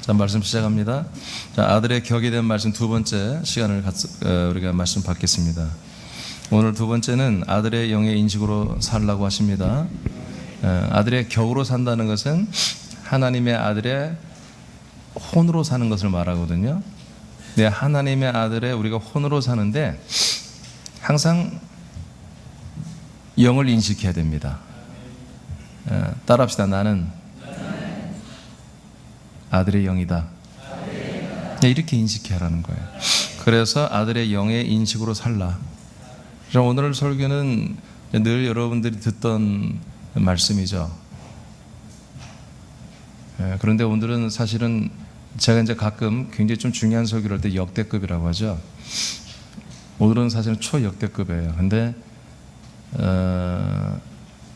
자, 말씀 시작합니다. 자, 아들의 격이 된 말씀 두 번째 시간을 우리가 말씀 받겠습니다. 오늘 두 번째는 아들의 영의 인식으로 살라고 하십니다. 아들의 격으로 산다는 것은 하나님의 아들의 혼으로 사는 것을 말하거든요. 네, 하나님의 아들의 우리가 혼으로 사는데 항상 영을 인식해야 됩니다. 따라합시다. 나는 아들의 영이다. 네, 이렇게 인식해라는 거예요. 그래서 아들의 영의 인식으로 살라. 오늘 설교는 늘 여러분들이 듣던 말씀이죠. 그런데 오늘은 사실은 제가 이제 가끔 굉장히 좀 중요한 설교를 할 때 역대급이라고 하죠. 오늘은 사실은 초역대급이에요. 근데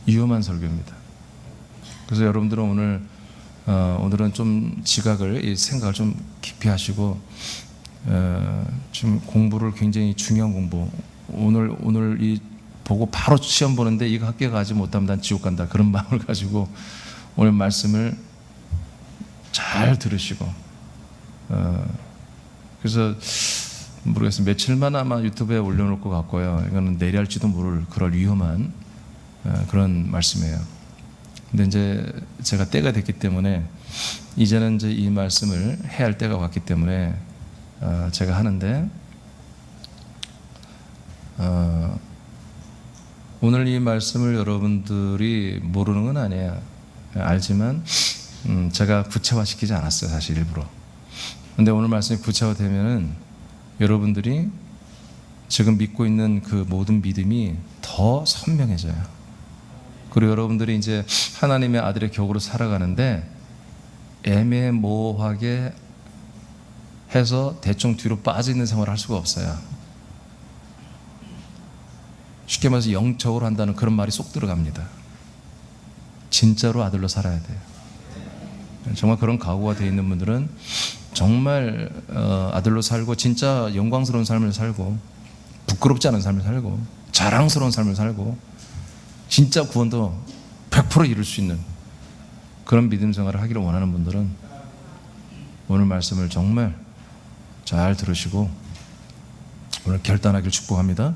위험한 설교입니다. 그래서 여러분들은 오늘은 좀 지각을, 이 생각을 좀 깊이 하시고, 좀 공부를 굉장히 중요한 공부, 오늘 이 보고 바로 시험 보는데 이거 학교 가지 못하면 난 지옥 간다, 그런 마음을 가지고 오늘 말씀을 잘 들으시고, 그래서 모르겠어요. 며칠만 아마 유튜브에 올려놓을 것 같고요. 이거는 내려할지도 모를 그럴 위험한 그런 말씀이에요. 근데 이제 제가 때가 됐기 때문에 이제는 이제 이 말씀을 해야 할 때가 왔기 때문에 제가 하는데, 오늘 이 말씀을 여러분들이 모르는 건 아니에요. 알지만 제가 구체화시키지 않았어요, 사실 일부러. 근데 오늘 말씀이 구체화되면은 여러분들이 지금 믿고 있는 그 모든 믿음이 더 선명해져요. 그리고 여러분들이 이제 하나님의 아들의 격으로 살아가는데 애매모호하게 해서 대충 뒤로 빠져 있는 생활을 할 수가 없어요. 쉽게 말해서 영적으로 한다는 그런 말이 쏙 들어갑니다. 진짜로 아들로 살아야 돼요. 정말 그런 각오가 되어 있는 분들은 정말 아들로 살고 진짜 영광스러운 삶을 살고 부끄럽지 않은 삶을 살고 자랑스러운 삶을 살고 진짜 구원도 100% 이룰 수 있는 그런 믿음 생활을 하기를 원하는 분들은 오늘 말씀을 정말 잘 들으시고 오늘 결단하기를 축복합니다.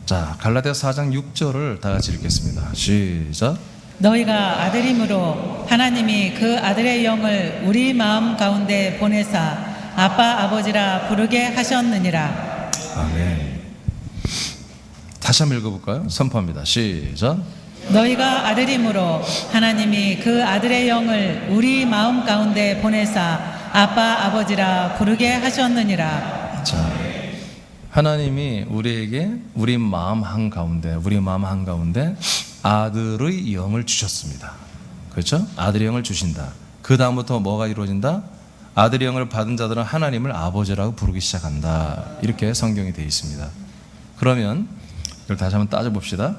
자, 갈라디아서 4장 6절을 다 같이 읽겠습니다. 시작. 너희가 아들임으로 하나님이 그 아들의 영을 우리 마음 가운데 보내사 아빠 아버지라 부르게 하셨느니라. 아멘. 다시 한번 읽어볼까요? 선포합니다. 시작. 너희가 아들임으로 하나님이 그 아들의 영을 우리 마음 가운데 보내사 아빠 아버지라 부르게 하셨느니라. 자, 하나님이 우리에게 우리 마음 한가운데 아들의 영을 주셨습니다. 그렇죠? 아들의 영을 주신다. 그 다음부터 뭐가 이루어진다? 아들의 영을 받은 자들은 하나님을 아버지라고 부르기 시작한다. 이렇게 성경이 되어 있습니다. 그러면 이걸 다시 한번 따져봅시다.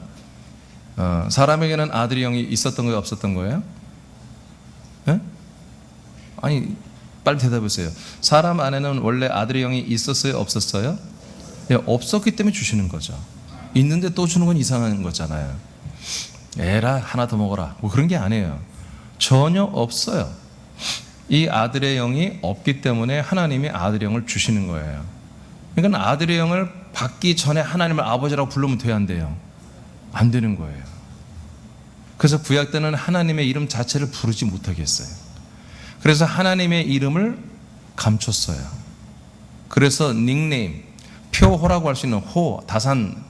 사람에게는 아들의 영이 있었던 거예요? 없었던 거예요? 네? 아니, 빨리 대답하세요. 사람 안에는 원래 아들의 영이 있었어요? 없었어요? 네, 없었기 때문에 주시는 거죠. 있는데 또 주는 건 이상한 거잖아요. 에라, 하나 더 먹어라, 뭐 그런 게 아니에요. 전혀 없어요. 이 아들의 영이 없기 때문에 하나님이 아들의 영을 주시는 거예요. 그러니까 아들의 영을 받기 전에 하나님을 아버지라고 부르면 돼야 한대요. 안 되는 거예요. 그래서 구약 때는 하나님의 이름 자체를 부르지 못하게 했어요. 그래서 하나님의 이름을 감췄어요. 그래서 닉네임, 표호라고 할 수 있는 호, 다산,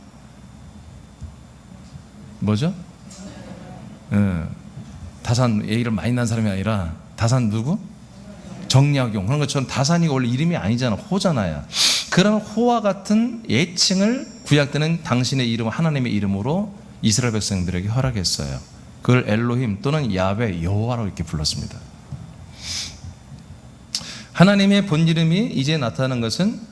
뭐죠? 다산 얘기를 많이 난 사람이 아니라 다산 누구? 정약용. 그런 것처럼 다산이 원래 이름이 아니잖아. 호잖아요. 그런 호와 같은 애칭을 구약 때는 당신의 이름, 하나님의 이름으로 이스라엘 백성들에게 허락했어요. 그걸 엘로힘 또는 야훼, 여호와라고 이렇게 불렀습니다. 하나님의 본 이름이 이제 나타나는 것은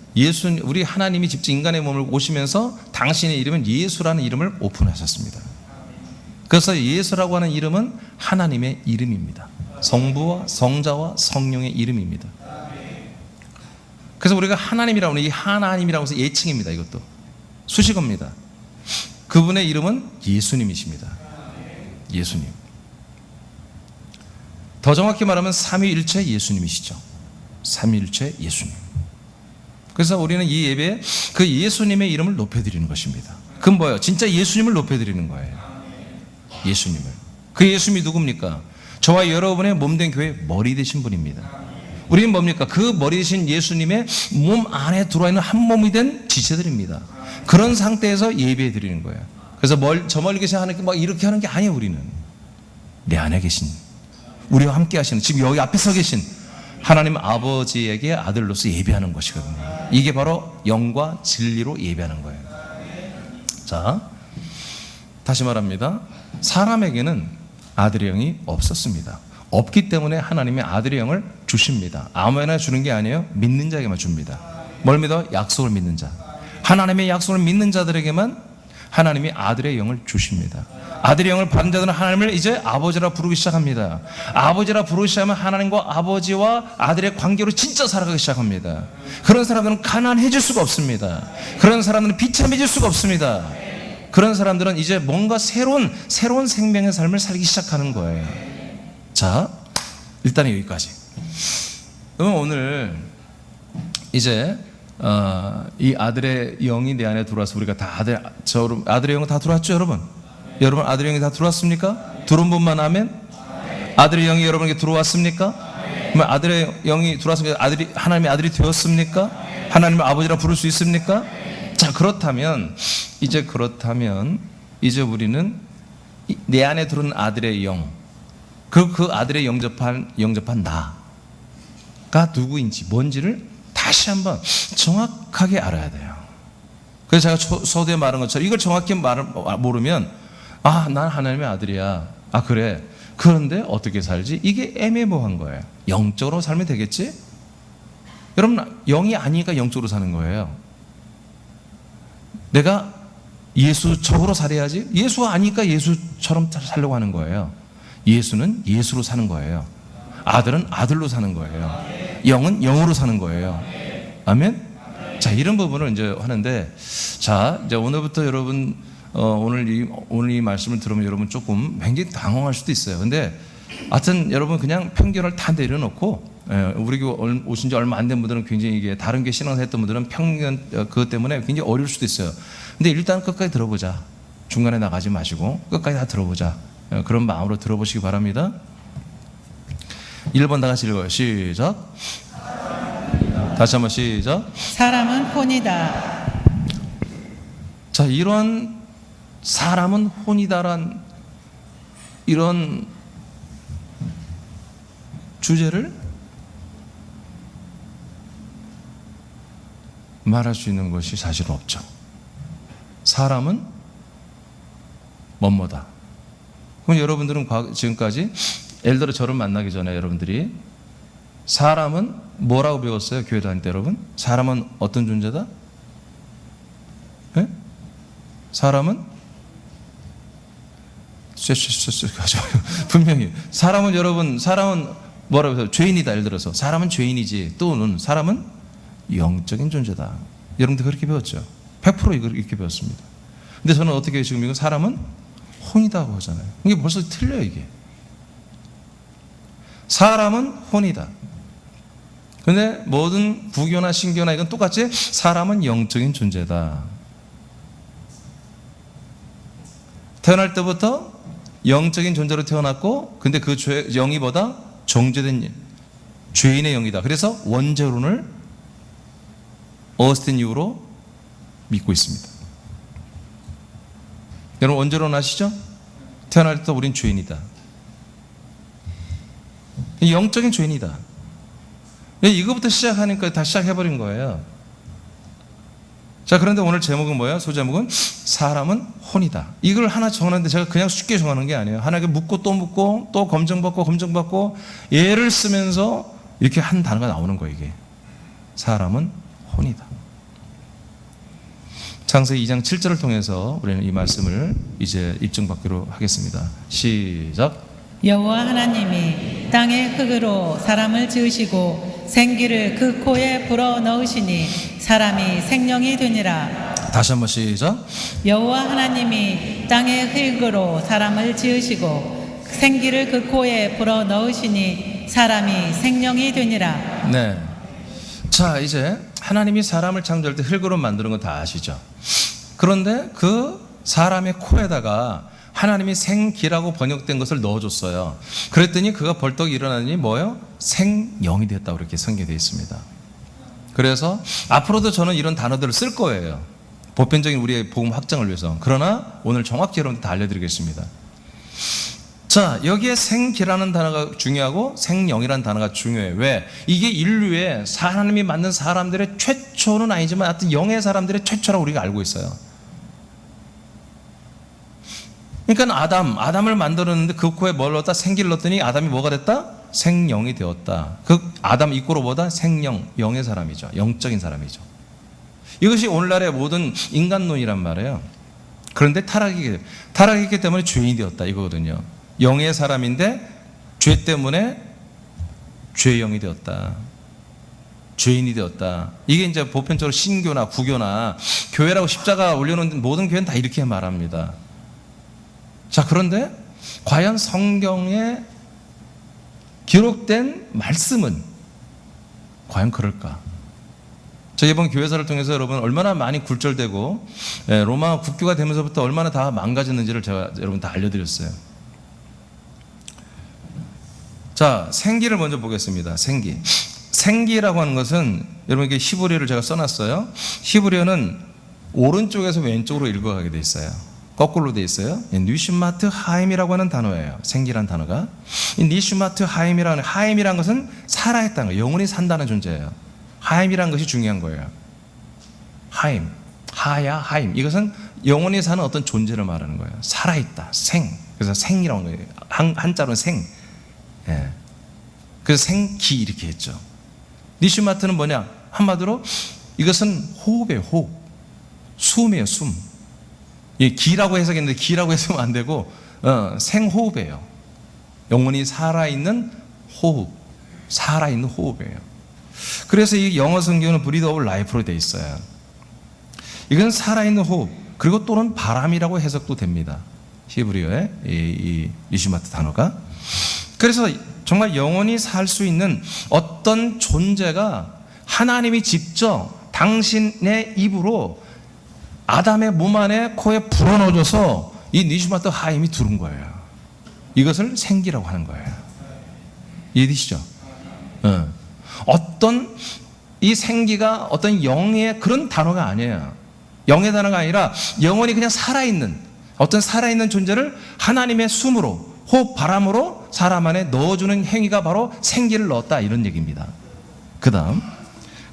우리 하나님이 직접 인간의 몸을 오시면서 당신의 이름은 예수라는 이름을 오픈하셨습니다. 그래서 예수라고 하는 이름은 하나님의 이름입니다. 성부와 성자와 성령의 이름입니다. 그래서 우리가 하나님이라고 하는 이 하나님이라고 해서 예칭입니다. 이것도 수식어입니다. 그분의 이름은 예수님이십니다. 예수님. 더 정확히 말하면 삼위일체 예수님이시죠. 삼위일체 예수님. 그래서 우리는 이 예배에 그 예수님의 이름을 높여드리는 것입니다. 그건 뭐예요? 진짜 예수님을 높여드리는 거예요. 예수님을. 그 예수님이 누굽니까? 저와 여러분의 몸된 교회의 머리 되신 분입니다. 우리는 뭡니까? 그 머리 되신 예수님의 몸 안에 들어와 있는 한 몸이 된 지체들입니다. 그런 상태에서 예배해 드리는 거예요. 그래서 저 멀리 계신 하나님께 막 이렇게 하는 게 아니에요. 우리는 내 안에 계신, 우리와 함께 하시는, 지금 여기 앞에 서 계신 하나님 아버지에게 아들로서 예배하는 것이거든요. 이게 바로 영과 진리로 예배하는 거예요. 자, 다시 말합니다. 사람에게는 아들의 영이 없었습니다. 없기 때문에 하나님의 아들의 영을 주십니다. 아무나 주는 게 아니에요. 믿는 자에게만 줍니다. 뭘 믿어? 약속을 믿는 자. 하나님의 약속을 믿는 자들에게만 하나님이 아들의 영을 주십니다. 아들의 영을 받은 자들은 하나님을 이제 아버지라 부르기 시작합니다. 아버지라 부르기 시작하면 하나님과 아버지와 아들의 관계로 진짜 살아가기 시작합니다. 그런 사람들은 가난해질 수가 없습니다. 그런 사람들은 비참해질 수가 없습니다. 그런 사람들은 이제 뭔가 새로운 생명의 삶을 살기 시작하는 거예요. 자, 일단 여기까지. 그럼 오늘 이제 이 아들의 영이 내 안에 들어와서 우리가 다 아들의 영은 다 들어왔죠, 여러분? 여러분 아들의 영이 다 들어왔습니까? 들어온 분만 아멘? 아들의 영이 여러분에게 들어왔습니까? 그러면 아들의 영이 들어왔습니까? 하나님의 아들이 되었습니까? 하나님의 아버지라 부를 수 있습니까? 자, 그렇다면 이제 우리는 내 안에 들어온 아들의 영, 그 아들의 영접한 나가 누구인지 뭔지를 다시 한번 정확하게 알아야 돼요. 그래서 제가 서두에 말한 것처럼 이걸 정확히 모르면 난 하나님의 아들이야. 그래. 그런데 어떻게 살지? 이게 애매모호한 거예요. 영적으로 살면 되겠지? 여러분, 영이 아니니까 영적으로 사는 거예요. 내가 예수적으로 살아야지. 예수가 아니니까 예수처럼 살려고 하는 거예요. 예수는 예수로 사는 거예요. 아들은 아들로 사는 거예요. 영은 영으로 사는 거예요. 아멘? 자, 이런 부분을 이제 하는데, 자, 이제 오늘부터 여러분, 오늘 이 말씀을 들으면 여러분 조금 굉장히 당황할 수도 있어요. 근데 하여튼 여러분 그냥 편견을 다 내려놓고, 우리 교회 오신 지 얼마 안 된 분들은 굉장히 이게 다른 게 신앙생활 했던 분들은 편견 그것 때문에 굉장히 어려울 수도 있어요. 근데 일단 끝까지 들어보자. 중간에 나가지 마시고 끝까지 다 들어보자. 그런 마음으로 들어보시기 바랍니다. 1번 다 같이 읽어요. 시작. 다시 한번 시작. 사람은 혼이다. 자, 이런 사람은 혼이다란 이런 주제를 말할 수 있는 것이 사실 없죠. 사람은 뭐뭐다. 그럼 여러분들은 지금까지 예를 들어 저를 만나기 전에 여러분들이 사람은 뭐라고 배웠어요? 교회 다닐 때 여러분? 사람은 어떤 존재다? 네? 사람은 분명히 사람은 뭐라고 해서 죄인이다. 예를 들어서 사람은 죄인이지, 또는 사람은 영적인 존재다. 여러분들 그렇게 배웠죠? 100% 이렇게 배웠습니다. 근데 저는 어떻게 지금 이거 사람은 혼이다고 하잖아요. 이게 벌써 틀려요. 이게 사람은 혼이다. 근데 모든 부교나 신교나 이건 똑같이 사람은 영적인 존재다. 태어날 때부터 영적인 존재로 태어났고, 근데 그 영이 보다 정죄된 죄인의 영이다. 그래서 원죄론을 어스틴 이후로 믿고 있습니다. 여러분 원죄론 아시죠? 태어날 때부터 우린 죄인이다. 영적인 죄인이다. 이거부터 시작하니까 다 시작해버린 거예요. 자, 그런데 오늘 제목은 뭐예요? 소제목은 사람은 혼이다. 이걸 하나 정하는데 제가 그냥 쉽게 정하는 게 아니에요. 하나님께 묻고 또 검증받고 예를 쓰면서 이렇게 한 단어가 나오는 거예요. 이게 사람은 혼이다. 창세기 2장 7절을 통해서 우리는 이 말씀을 이제 입증받기로 하겠습니다. 시작. 여호와 하나님이 땅의 흙으로 사람을 지으시고 생기를 그 코에 불어 넣으시니 사람이 생명이 되니라. 다시 한번 시작. 여호와 하나님이 땅의 흙으로 사람을 지으시고 생기를 그 코에 불어 넣으시니 사람이 생명이 되니라. 네. 자, 이제 하나님이 사람을 창조할 때 흙으로 만드는 거 다 아시죠? 그런데 그 사람의 코에다가 하나님이 생기라고 번역된 것을 넣어줬어요. 그랬더니 그가 벌떡 일어나니 뭐예요? 생영이 됐다고 그렇게 성경에 되어 있습니다. 그래서 앞으로도 저는 이런 단어들을 쓸 거예요. 보편적인 우리의 복음 확장을 위해서. 그러나 오늘 정확히 여러분들 다 알려드리겠습니다. 자, 여기에 생기라는 단어가 중요하고 생영이라는 단어가 중요해요. 왜? 이게 인류의 하나님이 만든 사람들의 최초는 아니지만 하여튼 영의 사람들의 최초라고 우리가 알고 있어요. 그러니까 아담을 만들었는데 그 코에 뭘 넣었다? 생기를 넣었더니 아담이 뭐가 됐다? 생영이 되었다. 그 아담 이꼬로 뭐다? 생영, 영의 사람이죠. 영적인 사람이죠. 이것이 오늘날의 모든 인간론이란 말이에요. 그런데 타락했기 때문에 죄인이 되었다 이거거든요. 영의 사람인데 죄 때문에 죄의 영이 되었다. 죄인이 되었다. 이게 이제 보편적으로 신교나 구교나 교회라고 십자가 올려놓은 모든 교회는 다 이렇게 말합니다. 자, 그런데 과연 성경에 기록된 말씀은 과연 그럴까? 저 이번 교회사를 통해서 여러분 얼마나 많이 굴절되고 로마 국교가 되면서부터 얼마나 다 망가졌는지를 제가 여러분 다 알려드렸어요. 자, 생기를 먼저 보겠습니다. 생기라고 하는 것은 여러분 이게 히브리어를 제가 써놨어요. 히브리어는 오른쪽에서 왼쪽으로 읽어가게 돼 있어요. 거꾸로 돼 있어요. 니슈마트 하임이라고 하는 단어예요. 생기란 단어가. 이 니슈마트 하임이라는 것은 살아있다는 거예요. 영원히 산다는 존재예요. 하임이라는 것이 중요한 거예요. 하임, 하야, 하임. 이것은 영원히 사는 어떤 존재를 말하는 거예요. 살아있다, 생. 그래서 생이라고 하는 거예요. 한자로는 생. 예. 그래서 생기 이렇게 했죠. 니슈마트는 뭐냐? 한마디로 이것은 호흡이에요. 호흡. 숨이에요. 숨. 이 기라고 해석했는데 기라고 해석하면 안 되고 생호흡이에요. 영원히 살아있는 호흡. 살아있는 호흡이에요. 그래서 이 영어 성경은 breathe of life로 되어 있어요. 이건 살아있는 호흡 그리고 또는 바람이라고 해석도 됩니다. 히브리어의 이 니슈마트 단어가. 그래서 정말 영원히 살 수 있는 어떤 존재가 하나님이 직접 당신의 입으로 아담의 몸 안에 코에 불어넣어줘서 이 니슈마트 하임이 들은 거예요. 이것을 생기라고 하는 거예요. 이해되시죠? 어떤 이 생기가 어떤 영의 그런 단어가 아니에요. 영의 단어가 아니라 영원히 그냥 살아있는 어떤 살아있는 존재를 하나님의 숨으로 호흡 바람으로 사람 안에 넣어주는 행위가 바로 생기를 넣었다 이런 얘기입니다. 그 다음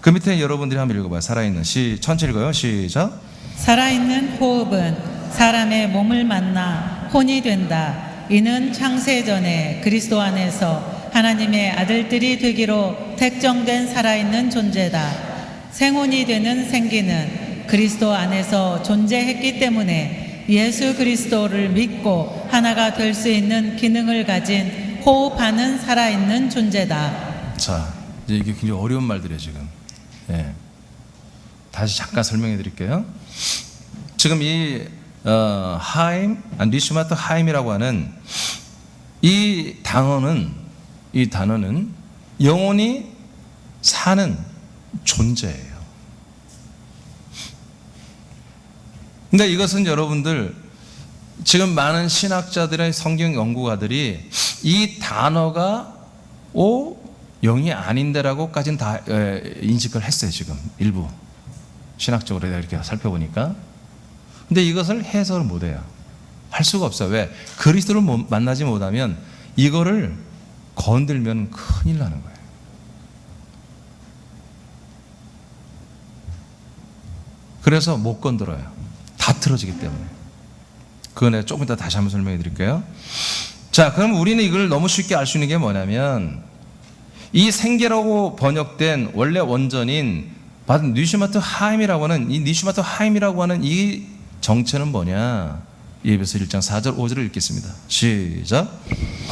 그 밑에 여러분들이 한번 읽어봐요. 살아있는 천천히 읽어요. 시작. 살아있는 호흡은 사람의 몸을 만나 혼이 된다. 이는 창세전에 그리스도 안에서 하나님의 아들들이 되기로 택정된 살아있는 존재다. 생혼이 되는 생기는 그리스도 안에서 존재했기 때문에 예수 그리스도를 믿고 하나가 될 수 있는 기능을 가진 호흡하는 살아있는 존재다. 자, 이제 이게 굉장히 어려운 말들이에요 지금. 예. 다시 잠깐 설명해 드릴게요. 지금 이 니슈마트 하임이라고 하는 이 단어는 영원히 사는 존재예요. 근데 이것은 여러분들 지금 많은 신학자들의 성경 연구가들이 이 단어가 영이 아닌데라고까지는 다 인식을 했어요. 지금 일부 신학적으로 이렇게 살펴보니까. 근데 이것을 해석을 못해요. 할 수가 없어요. 왜? 그리스도를 만나지 못하면 이거를 건들면 큰일 나는 거예요. 그래서 못 건드려요. 다 틀어지기 때문에. 그거 내가 조금 이따 다시 한번 설명해 드릴게요. 자, 그럼 우리는 이걸 너무 쉽게 알 수 있는 게 뭐냐면 이 생계라고 번역된 원래 원전인 니슈마트 하임이라고 하는 이 니슈마트 하임이라고 하는 이 정체는 뭐냐? 예배서 1장 4절 5절을 읽겠습니다. 시작.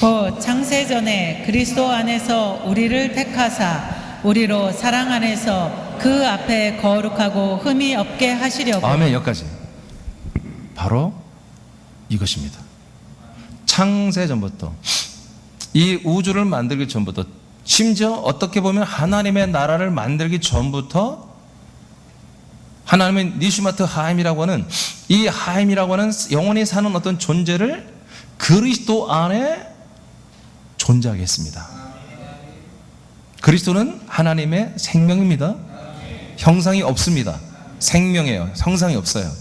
곧 창세전에 그리스도 안에서 우리를 택하사 우리로 사랑 안에서 그 앞에 거룩하고 흠이 없게 하시려고. 아멘. 여기까지. 바로 이것입니다. 창세 전부터, 이 우주를 만들기 전부터, 심지어 어떻게 보면 하나님의 나라를 만들기 전부터 하나님의 니슈마트 하임이라고 하는, 이 하임이라고 하는 영원히 사는 어떤 존재를 그리스도 안에 존재하게 했습니다. 그리스도는 하나님의 생명입니다. 형상이 없습니다. 생명이에요. 형상이 없어요.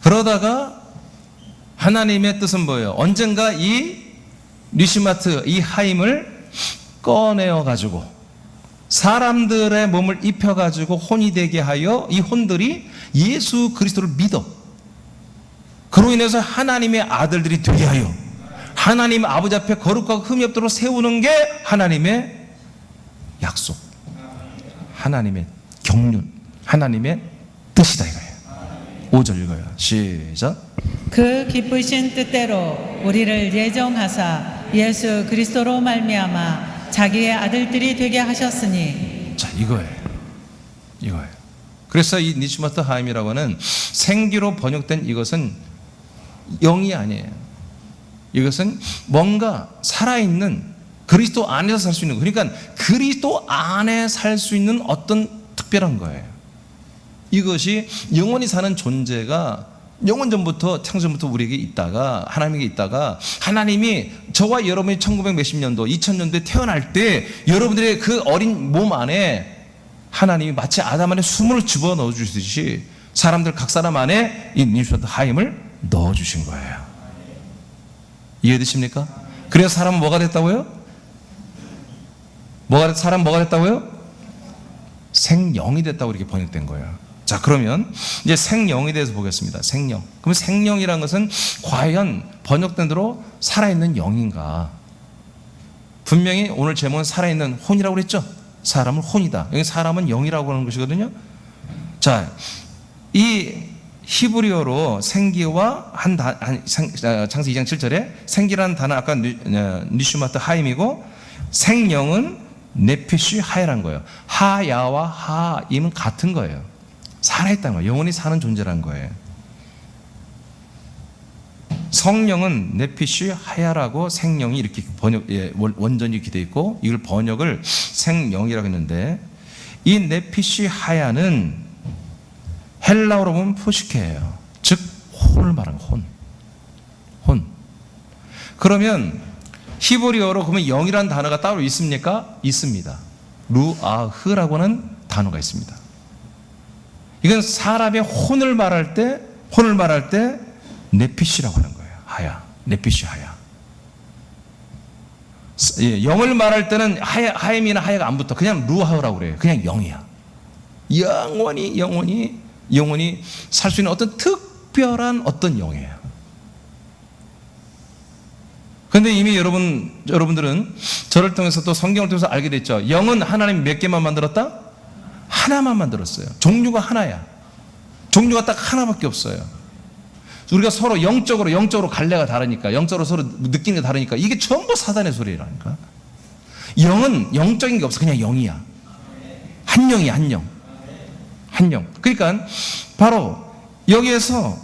그러다가 하나님의 뜻은 뭐예요? 언젠가 이 니슈마트, 이 하임을 꺼내어 가지고 사람들의 몸을 입혀 가지고 혼이 되게 하여 이 혼들이 예수 그리스도를 믿어. 그로 인해서 하나님의 아들들이 되게 하여 하나님 아버지 앞에 거룩하고 흠이 없도록 세우는 게 하나님의 약속, 하나님의 경륜, 하나님의 뜻이다 이거예요. 5절 읽어요. 시작. 그 기쁘신 뜻대로 우리를 예정하사 예수 그리스도로 말미암아 자기의 아들들이 되게 하셨으니. 자, 이거예요. 그래서 이 니슈마트 하임이라고 하는 생기로 번역된 이것은 영이 아니에요. 이것은 뭔가 살아있는 그리스도 안에서 살 수 있는, 그러니까 그리스도 안에 살 수 있는 어떤 특별한 거예요. 이것이 영원히 사는 존재가 영원 전부터, 창조부터 우리에게 있다가, 하나님에게 있다가, 하나님이 저와 여러분이 1900 몇십 년도 2000년도에 태어날 때 여러분들의 그 어린 몸 안에 하나님이 마치 아담 안에 숨을 집어넣어 주시듯이 사람들 각 사람 안에 이 니슈마트 하임을 넣어 주신 거예요. 이해되십니까? 그래서 사람은 뭐가 됐다고요? 사람 뭐가 됐다고요? 생영이 됐다고 이렇게 번역된 거예요. 자, 그러면 이제 생영에 대해서 보겠습니다. 생영. 그럼 생영이라는 것은 과연 번역된 대로 살아있는 영인가? 분명히 오늘 제목은 살아있는 혼이라고 그랬죠? 사람은 혼이다. 여기 사람은 영이라고 하는 것이거든요. 자, 이 히브리어로 생기와 창세 2장 7절에 생기라는 단어 아까 니슈마트 하임이고, 생영은 네피쉬 하야라는 거예요. 하야와 하임은 같은 거예요. 살아있다는 거예요. 영원히 사는 존재라는 거예요. 성령은 네피쉬 하야라고 생령이 이렇게 원전이 이렇게 되어 있고, 이걸 번역을 생령이라고 했는데, 이 네피쉬 하야는 헬라어로 보면 포시케예요. 즉 혼을 말하는 혼. 그러면 히브리어로 그러면 영이라는 단어가 따로 있습니까? 있습니다. 루아흐라고 하는 단어가 있습니다. 이건 사람의 혼을 말할 때 네피시라고 하는 거예요. 하야, 네피시 하야. 영을 말할 때는 하임이나 하야가 안 붙어. 그냥 루아흐라고 그래요. 그냥 영이야. 영원히 살 수 있는 어떤 특별한 어떤 영이에요. 그런데 이미 여러분들은 저를 통해서 또 성경을 통해서 알게 됐죠. 영은 하나님 몇 개만 만들었다? 하나만 만들었어요. 종류가 하나야. 종류가 딱 하나밖에 없어요. 우리가 서로 영적으로 갈래가 다르니까, 영적으로 서로 느끼는 게 다르니까, 이게 전부 사단의 소리라니까. 영은 영적인 게 없어. 그냥 영이야. 한 영이야, 한 영. 그러니까 바로 여기에서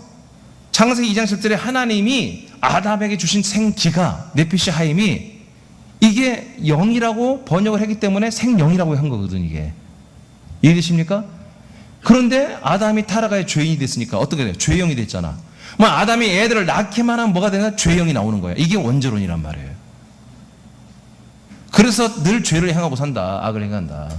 창세기 2장 10절에 하나님이 아담에게 주신 생기가, 네피시 하임이, 이게 영이라고 번역을 했기 때문에 생영이라고 한 거거든, 이게. 이해되십니까? 그런데 아담이 타락하여 죄인이 됐으니까 어떻게 돼요? 죄영이 됐잖아. 뭐 아담이 애들을 낳기만 하면 뭐가 되나? 죄영이 나오는 거야. 이게 원죄론이란 말이에요. 그래서 늘 죄를 행하고 산다. 악을 행한다.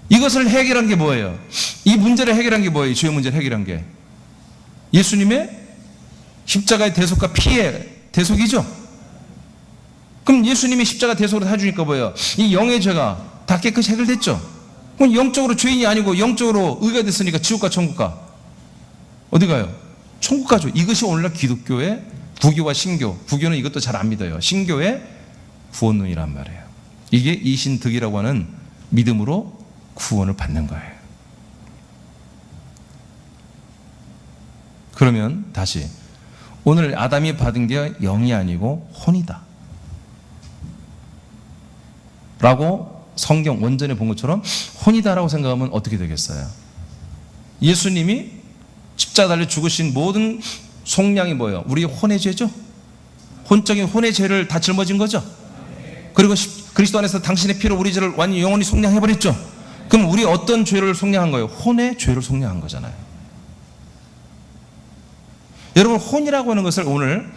이것을 해결한 게 뭐예요? 이 문제를 해결한 게 뭐예요? 죄의 문제를 해결한 게 예수님의 십자가의 대속과 피의 대속이죠. 그럼 예수님이 십자가 대속으로 해주니까 뭐예요? 이 영의 죄가 다 깨끗이 해결됐죠. 그럼 영적으로 죄인이 아니고 영적으로 의가 됐으니까 지옥과 천국과 어디 가요? 천국 가죠. 이것이 오늘날 기독교의 부교와 신교, 부교는 이것도 잘 안 믿어요. 신교의 구원론이란 말이에요. 이게 이신득이라고 하는 믿음으로 구원을 받는 거예요. 그러면 다시 오늘 아담이 받은 게 영이 아니고 혼이다 라고 성경 원전에 본 것처럼 혼이다라고 생각하면 어떻게 되겠어요? 예수님이 십자가 달려 죽으신 모든 속량이 뭐예요? 우리 혼의 죄죠. 혼적인 혼의 죄를 다 짊어진 거죠. 그리고 그리스도 안에서 당신의 피로 우리 죄를 완전히 영원히 속량해버렸죠. 그럼 우리 어떤 죄를 속량한 거예요? 혼의 죄를 속량한 거잖아요. 여러분, 혼이라고 하는 것을 오늘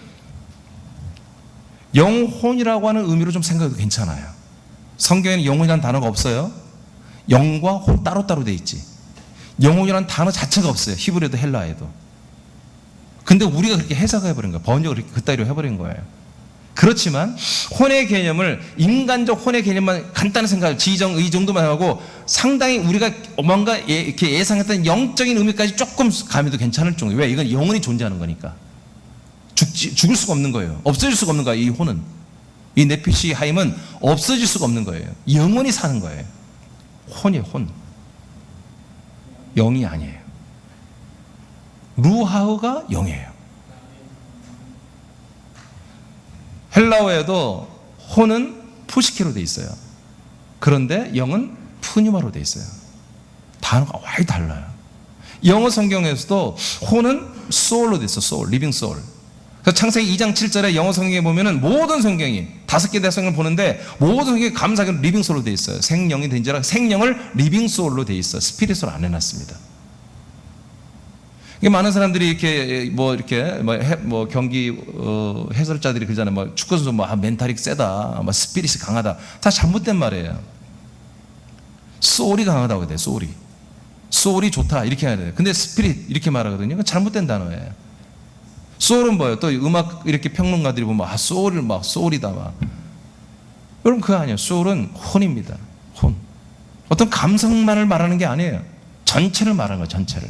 영혼이라고 하는 의미로 좀 생각해도 괜찮아요. 성경에는 영혼이라는 단어가 없어요. 영과 혼 따로따로 돼 있지. 영혼이라는 단어 자체가 없어요. 히브리어도 헬라어에도. 근데 우리가 그렇게 해석해버린 거예요. 번역을 그렇게 그따위로 해버린 거예요. 그렇지만 혼의 개념을, 인간적 혼의 개념만 간단히 생각하고 지정, 의 정도만 하고 상당히 우리가 뭔가 이렇게 예상했던 영적인 의미까지 조금 가미도 괜찮을 정도. 왜? 이건 영혼이 존재하는 거니까. 죽을 수가 없는 거예요. 없어질 수가 없는 거예요. 이 혼은, 이 네피시 하임은 없어질 수가 없는 거예요. 영원히 사는 거예요. 혼이에요. 혼. 영이 아니에요. 루하우가 영이에요. 헬라어에도 혼은 푸시케로 돼 있어요. 그런데 영은 푸뉴마로 돼 있어요. 단어가 많이 달라요. 영어 성경에서도 혼은 소울로 돼 있어. 소울, 리빙 소울. 그래서 창세기 2장 7절에 영어 성경에 보면은 모든 성경이 5개 대성경을 보는데 모든 성경이 감사하게 리빙 소울로 돼 있어요. 생령이 된지라 생령을 리빙 소울로 돼 있어. 스피릿으로 안 해놨습니다. 이게 많은 사람들이 이렇게 경기 해설자들이 그러잖아요. 뭐 축구 선수 멘탈이 세다, 스피릿이 강하다. 다 잘못된 말이에요. 소울이 강하다고 해야 돼요. 소울이 좋다 이렇게 해야 돼요. 근데 스피릿 이렇게 말하거든요. 그건 잘못된 단어예요. 소울은 뭐예요? 또 음악 이렇게 평론가들이 보면 소울이다 여러분, 그거 아니에요. 소울은 혼입니다. 혼. 어떤 감성만을 말하는 게 아니에요. 전체를 말하는 거예요. 전체를.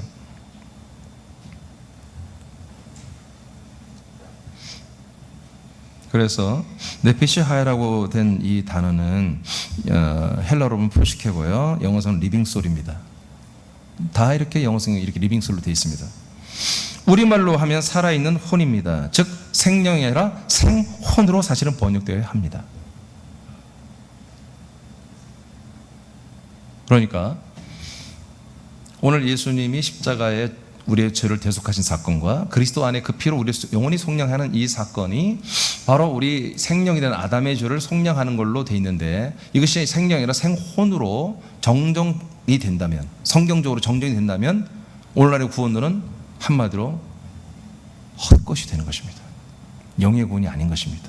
그래서 네피시 하이라고 된 이 단어는 헬라어로 보면 푸시케고요. 영어로는 리빙 소울입니다. 다 이렇게 영어성이 이렇게 리빙 소울로 되어 있습니다. 우리말로 하면 살아있는 혼입니다. 즉 생령이 아니라 생혼으로 사실은 번역되어야 합니다. 그러니까 오늘 예수님이 십자가에 우리의 죄를 대속하신 사건과 그리스도 안에 그 피로 우리 영원히 속량하는 이 사건이 바로 우리 생령이 된 아담의 죄를 속량하는 걸로 돼 있는데, 이것이 생령이 아니라 생혼으로 정정이 된다면, 성경적으로 정정이 된다면 오늘날의 구원론은 한마디로 헛것이 되는 것입니다. 영의 구원이 아닌 것입니다.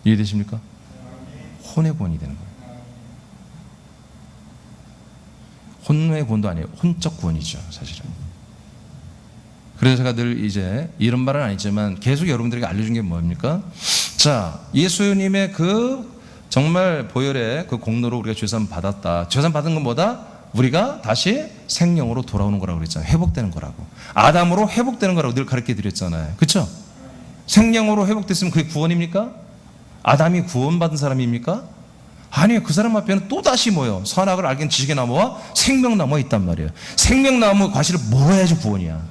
이해되십니까? 혼의 구원이 되는 거예요. 혼의 구원도 아니에요. 혼적 구원이죠, 사실은. 그래서 제가 늘 이제 이런 말은 아니지만 계속 여러분들에게 알려준 게 뭡니까? 자, 예수님의 그 정말 보혈의 그 공로로 우리가 죄산 받았다. 죄산 받은 건 뭐다? 우리가 다시 생명으로 돌아오는 거라고 그랬잖아요. 회복되는 거라고. 아담으로 회복되는 거라고 늘 가르쳐 드렸잖아요. 그렇죠? 생명으로 회복됐으면 그게 구원입니까? 아담이 구원받은 사람입니까? 아니에요. 그 사람 앞에는 또다시 뭐예요? 선악을 알게 된 지식의 나무와 생명나무가 있단 말이에요. 생명나무 과실을 먹어야지 구원이야.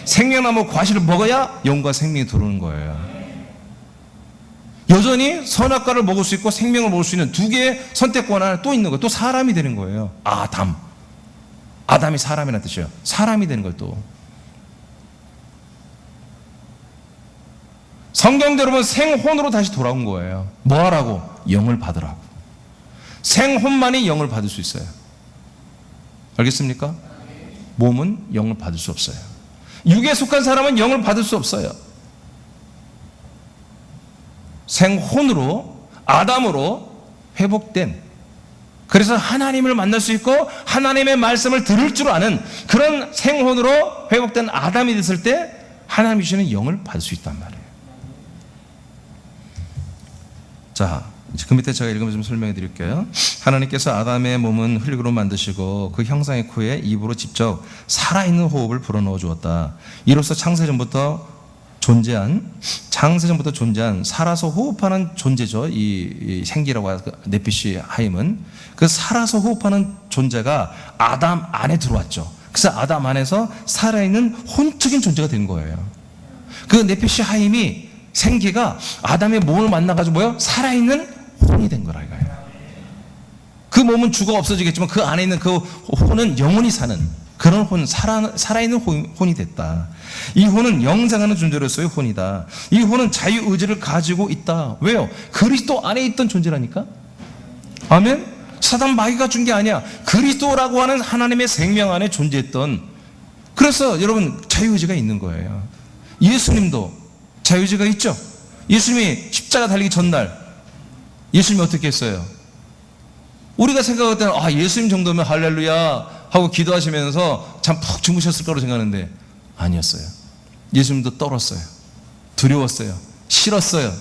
생명나무 과실을 먹어야 영과 생명이 들어오는 거예요. 여전히 선악과를 먹을 수 있고 생명을 먹을 수 있는 두 개의 선택권 하나 또 있는 거예요. 또 사람이 되는 거예요. 아담이 사람이라는 뜻이에요. 사람이 되는 거예요. 또 성경대로 보면 생혼으로 다시 돌아온 거예요. 뭐 하라고? 영을 받으라고. 생혼만이 영을 받을 수 있어요. 알겠습니까? 몸은 영을 받을 수 없어요. 육에 속한 사람은 영을 받을 수 없어요. 생혼으로, 아담으로 회복된, 그래서 하나님을 만날 수 있고 하나님의 말씀을 들을 줄 아는 그런 생혼으로 회복된 아담이 됐을 때 하나님이 주시는 영을 받을 수 있단 말이에요. 자, 그 밑에 제가 읽으면서 좀 설명해 드릴게요. 하나님께서 아담의 몸은 흙으로 만드시고 그 형상의 코에 입으로 직접 살아있는 호흡을 불어넣어 주었다. 이로써 창세전부터 존재한 살아서 호흡하는 존재죠. 이 생기라고 하는 네피시 하임은 그 살아서 호흡하는 존재가 아담 안에 들어왔죠. 그래서 아담 안에서 살아있는 혼적인 존재가 된 거예요. 그 네피시 하임이 생기가 아담의 몸을 만나가지고 살아있는 혼이 된 거라 이거예요. 그 몸은 죽어 없어지겠지만 그 안에 있는 그 혼은 영원히 사는 그런 혼, 살아있는 혼이 됐다. 이 혼은 영생하는 존재로서의 혼이다. 이 혼은 자유의지를 가지고 있다. 왜요? 그리스도 안에 있던 존재라니까. 아멘? 사단 마귀가 준 게 아니야. 그리스도라고 하는 하나님의 생명 안에 존재했던. 그래서 여러분 자유의지가 있는 거예요. 예수님도 자유의지가 있죠. 예수님이 십자가 달리기 전날 예수님이 어떻게 했어요? 우리가 생각할 때는 예수님 정도면 할렐루야 하고 기도하시면서 참 푹 주무셨을 거로 생각하는데 아니었어요. 예수님도 떨었어요. 두려웠어요. 싫었어요.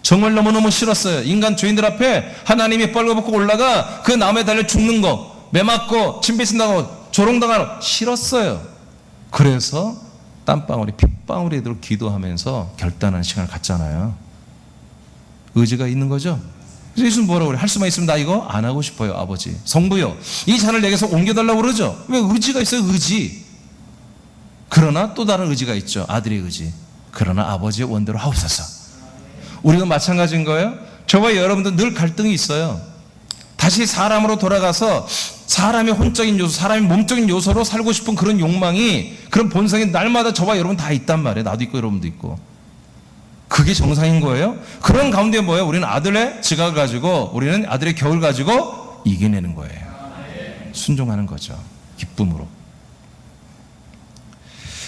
정말 너무너무 싫었어요. 인간 죄인들 앞에 하나님이 뻘거벗고 올라가 그 나무에 달려 죽는 거, 매 맞고 침 뱉힌다고 조롱당하고 싫었어요. 그래서 땀방울이 핏방울이 되도록 기도하면서 결단하는 시간을 갖잖아요. 의지가 있는 거죠. 그래서 예수는 뭐라고 그래? 할 수만 있으면 나 이거 안 하고 싶어요, 아버지. 성부요, 이 잔을 내게서 옮겨달라고 그러죠. 왜? 의지가 있어요, 의지. 그러나 또 다른 의지가 있죠. 아들의 의지. 그러나 아버지의 원대로 하옵소서. 우리가 마찬가지인 거예요. 저와 여러분도 늘 갈등이 있어요. 다시 사람으로 돌아가서 사람의 혼적인 요소, 사람의 몸적인 요소로 살고 싶은 그런 욕망이, 그런 본성이 날마다 저와 여러분 다 있단 말이에요. 나도 있고 여러분도 있고. 그게 정상인 거예요. 그런 가운데 뭐예요? 우리는 아들의 지각을 가지고, 우리는 아들의 격을 가지고 이겨내는 거예요. 순종하는 거죠. 기쁨으로.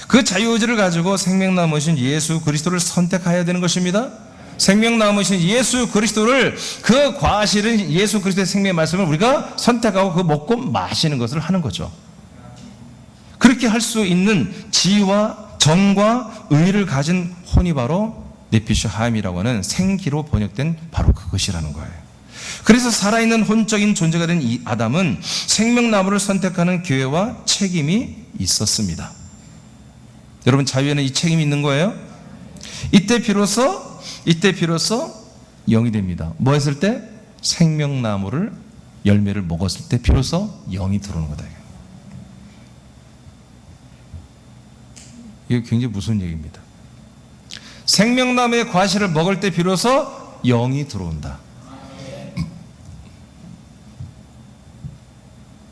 그 자유의지를 가지고 생명나무이신 예수 그리스도를 선택해야 되는 것입니다. 생명나무이신 예수 그리스도를, 그 과실은 예수 그리스도의 생명의 말씀을 우리가 선택하고 그 먹고 마시는 것을 하는 거죠. 그렇게 할 수 있는 지혜와 정과 의를 가진 혼이 바로 네피슈 하임이라고 하는 생기로 번역된 바로 그것이라는 거예요. 그래서 살아있는 혼적인 존재가 된 이 아담은 생명나무를 선택하는 기회와 책임이 있었습니다. 여러분, 자유에는 이 책임이 있는 거예요. 이때 비로소 영이 됩니다. 뭐 했을 때? 생명나무를, 열매를 먹었을 때 비로소 영이 들어오는 거다. 이게 굉장히 무서운 얘기입니다. 생명나무의 과실을 먹을 때 비로소 영이 들어온다.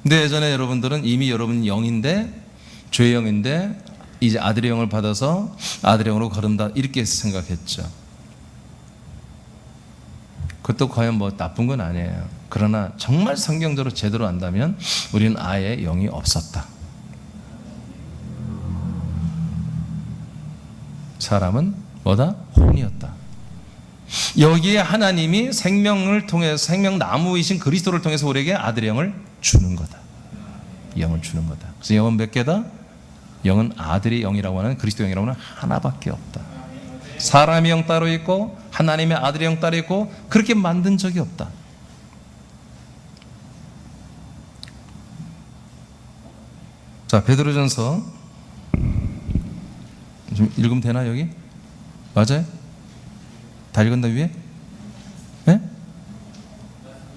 근데 예전에 여러분들은 이미 여러분 영인데, 죄의 영인데 이제 아들의 영을 받아서 아들의 영으로 걸음다, 이렇게 생각했죠. 그것도 과연 뭐 나쁜 건 아니에요. 그러나 정말 성경적으로 제대로 안다면 우리는 아예 영이 없었다. 사람은 뭐다? 혼이었다. 여기에 하나님이 생명을 통해서, 생명나무이신 그리스도를 통해서 우리에게 아들의 영을 주는 거다. 영을 주는 거다. 그래서 영은 몇 개다? 영은 아들의 영이라고 하는, 그리스도 영이라고 하는 하나밖에 없다. 사람의 영 따로 있고 하나님의 아들의 영 따로 있고, 그렇게 만든 적이 없다. 자, 베드로전서 좀 읽으면 되나? 여기? 맞아요? 다 읽었나 위에? 네?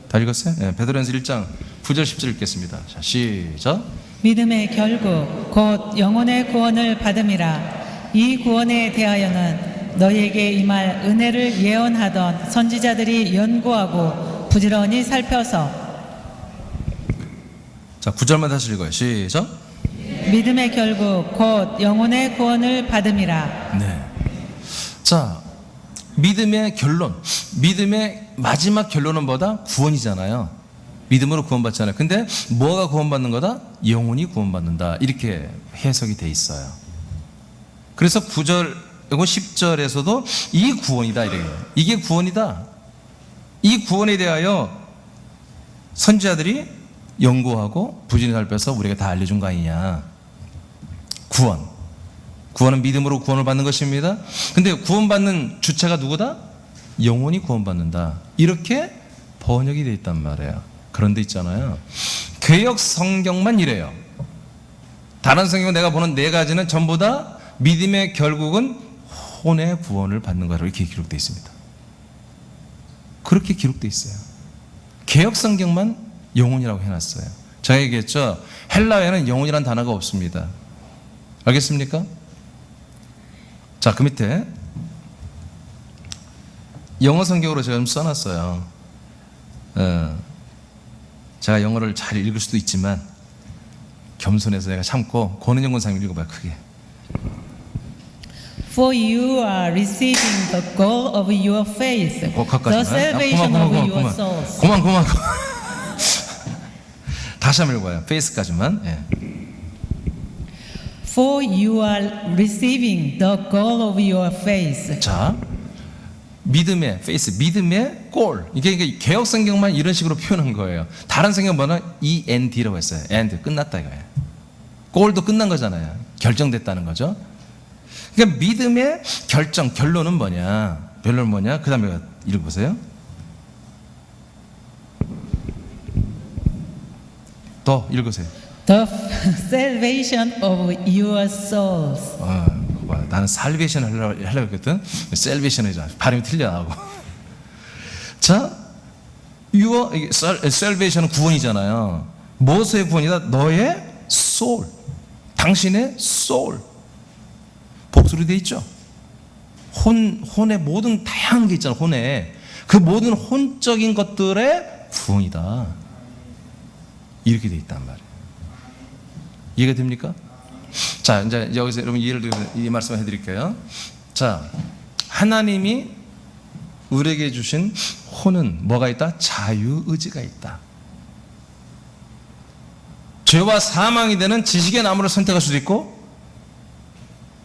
다 읽었어요? 네, 베드로전서 1장 9절 10절 읽겠습니다. 자, 시작. 믿음의 결국 곧 영혼의 구원을 받음이라. 이 구원에 대하여는 너희에게 임할 은혜를 예언하던 선지자들이 연구하고 부지런히 살펴서. 자, 9절만 다시 읽어요. 시작. 믿음의 결국 곧 영혼의 구원을 받음이라. 네. 자, 믿음의 결론, 믿음의 마지막 결론은 뭐다? 구원이잖아요. 믿음으로 구원받잖아요. 근데 뭐가 구원받는 거다? 영혼이 구원받는다. 이렇게 해석이 돼 있어요. 그래서 9절 그리고 10절에서도 이 구원이다, 이래요. 이게 구원이다. 이 구원에 대하여 선지자들이 연구하고 부지런히 살펴서 우리가 다 알려준 거 아니냐. 구원은 믿음으로 구원을 받는 것입니다. 근데 구원받는 주체가 누구다? 영혼이 구원받는다. 이렇게 번역이 되어 있단 말이에요. 그런데 있잖아요, 개역 성경만 이래요. 다른 성경 내가 보는 네 가지는 전부 다 믿음의 결국은 혼의 구원을 받는 거라고 이렇게 기록되어 있습니다. 그렇게 기록되어 있어요. 개역 성경만 영혼이라고 해놨어요. 제가 얘기했죠, 헬라어에는 영혼이라는 단어가 없습니다. 알겠습니까? 자, 그 밑에 영어 성경으로 제가 좀 써놨어요. 제가 영어를 잘 읽을 수도 있지만 겸손해서 내가 참고 권은영 권사님 읽어봐요. 크게. For you are receiving the goal of your faith, the salvation of your souls. 그만. 다시 한번 읽어봐요. 페이스까지만. 예. For you are receiving the goal of your faith. 자, 믿음의 페이스, 믿음의 골. 이게 개혁 성경만 이런 식으로 표현한 거예요. 다른 성경보다는 END라고 했어요. end 끝났다 이거예요. 골도 끝난 거잖아요. 결정됐다는 거죠. 그러니까 믿음의 결론은 뭐냐? 결론은 뭐냐? 그 다음에 읽어보세요. 더 읽으세요. The salvation of your souls. 그거 봐요. 나는 살베이션 하려고 했거든. 셀베이션이잖아. 발음이 틀려 나오고. 자, your salvation은 구원이잖아요. 무엇의 구원이다? 너의 soul. 당신의 soul. 복수로 돼 있죠. 혼의 모든 다양한 게 있잖아. 혼에 그 모든 혼적인 것들의 구원이다. 이렇게 돼 있단 말이에요. 이해가 됩니까? 자, 이제 여기서 여러분 이해를 드려서 이 말씀을 해드릴게요. 자, 하나님이 우리에게 주신 혼은 뭐가 있다? 자유의지가 있다. 죄와 사망이 되는 지식의 나무를 선택할 수도 있고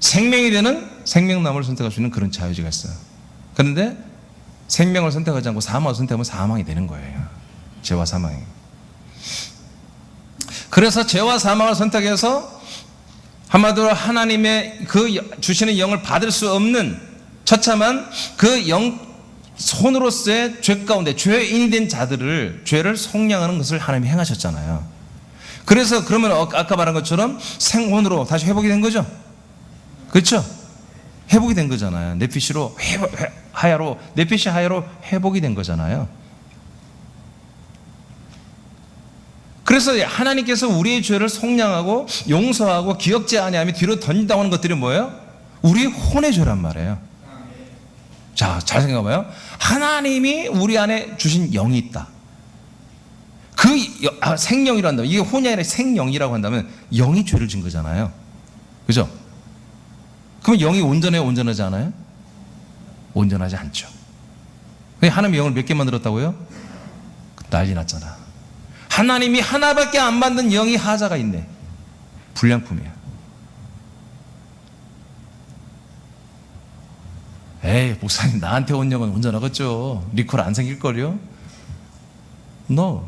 생명이 되는 생명나무를 선택할 수 있는 그런 자유의지가 있어요. 그런데 생명을 선택하지 않고 사망을 선택하면 사망이 되는 거예요. 죄와 사망이. 그래서 죄와 사망을 선택해서 한마디로 하나님의 그 주시는 영을 받을 수 없는 처참한 그 손으로서의 죄 가운데 죄인이 된 자들을 죄를 속량하는 것을 하나님이 행하셨잖아요. 그래서 그러면 아까 말한 것처럼 생혼으로 다시 회복이 된 거죠. 그렇죠? 회복이 된 거잖아요. 네피시로 하야로 네피시 하야로 회복이 된 거잖아요. 그래서 하나님께서 우리의 죄를 속량하고 용서하고 기억지 아니하며 뒤로 던진다고 하는 것들이 뭐예요? 우리의 혼의 죄란 말이에요. 자, 잘 생각해봐요. 하나님이 우리 안에 주신 영이 있다. 그 생명이라고 한다면, 이게 혼이 아니라 생영이라고 한다면 영이 죄를 진 거잖아요. 그죠? 그럼 영이 온전해요? 온전하지 않아요? 온전하지 않죠. 하나님이 영을 몇 개 만들었다고요? 난리 났잖아. 하나님이 하나밖에 안 만든 영이 하자가 있네. 불량품이야. 에이, 목사님 나한테 온 영은 온전하겠죠. 리콜 안 생길걸요? No.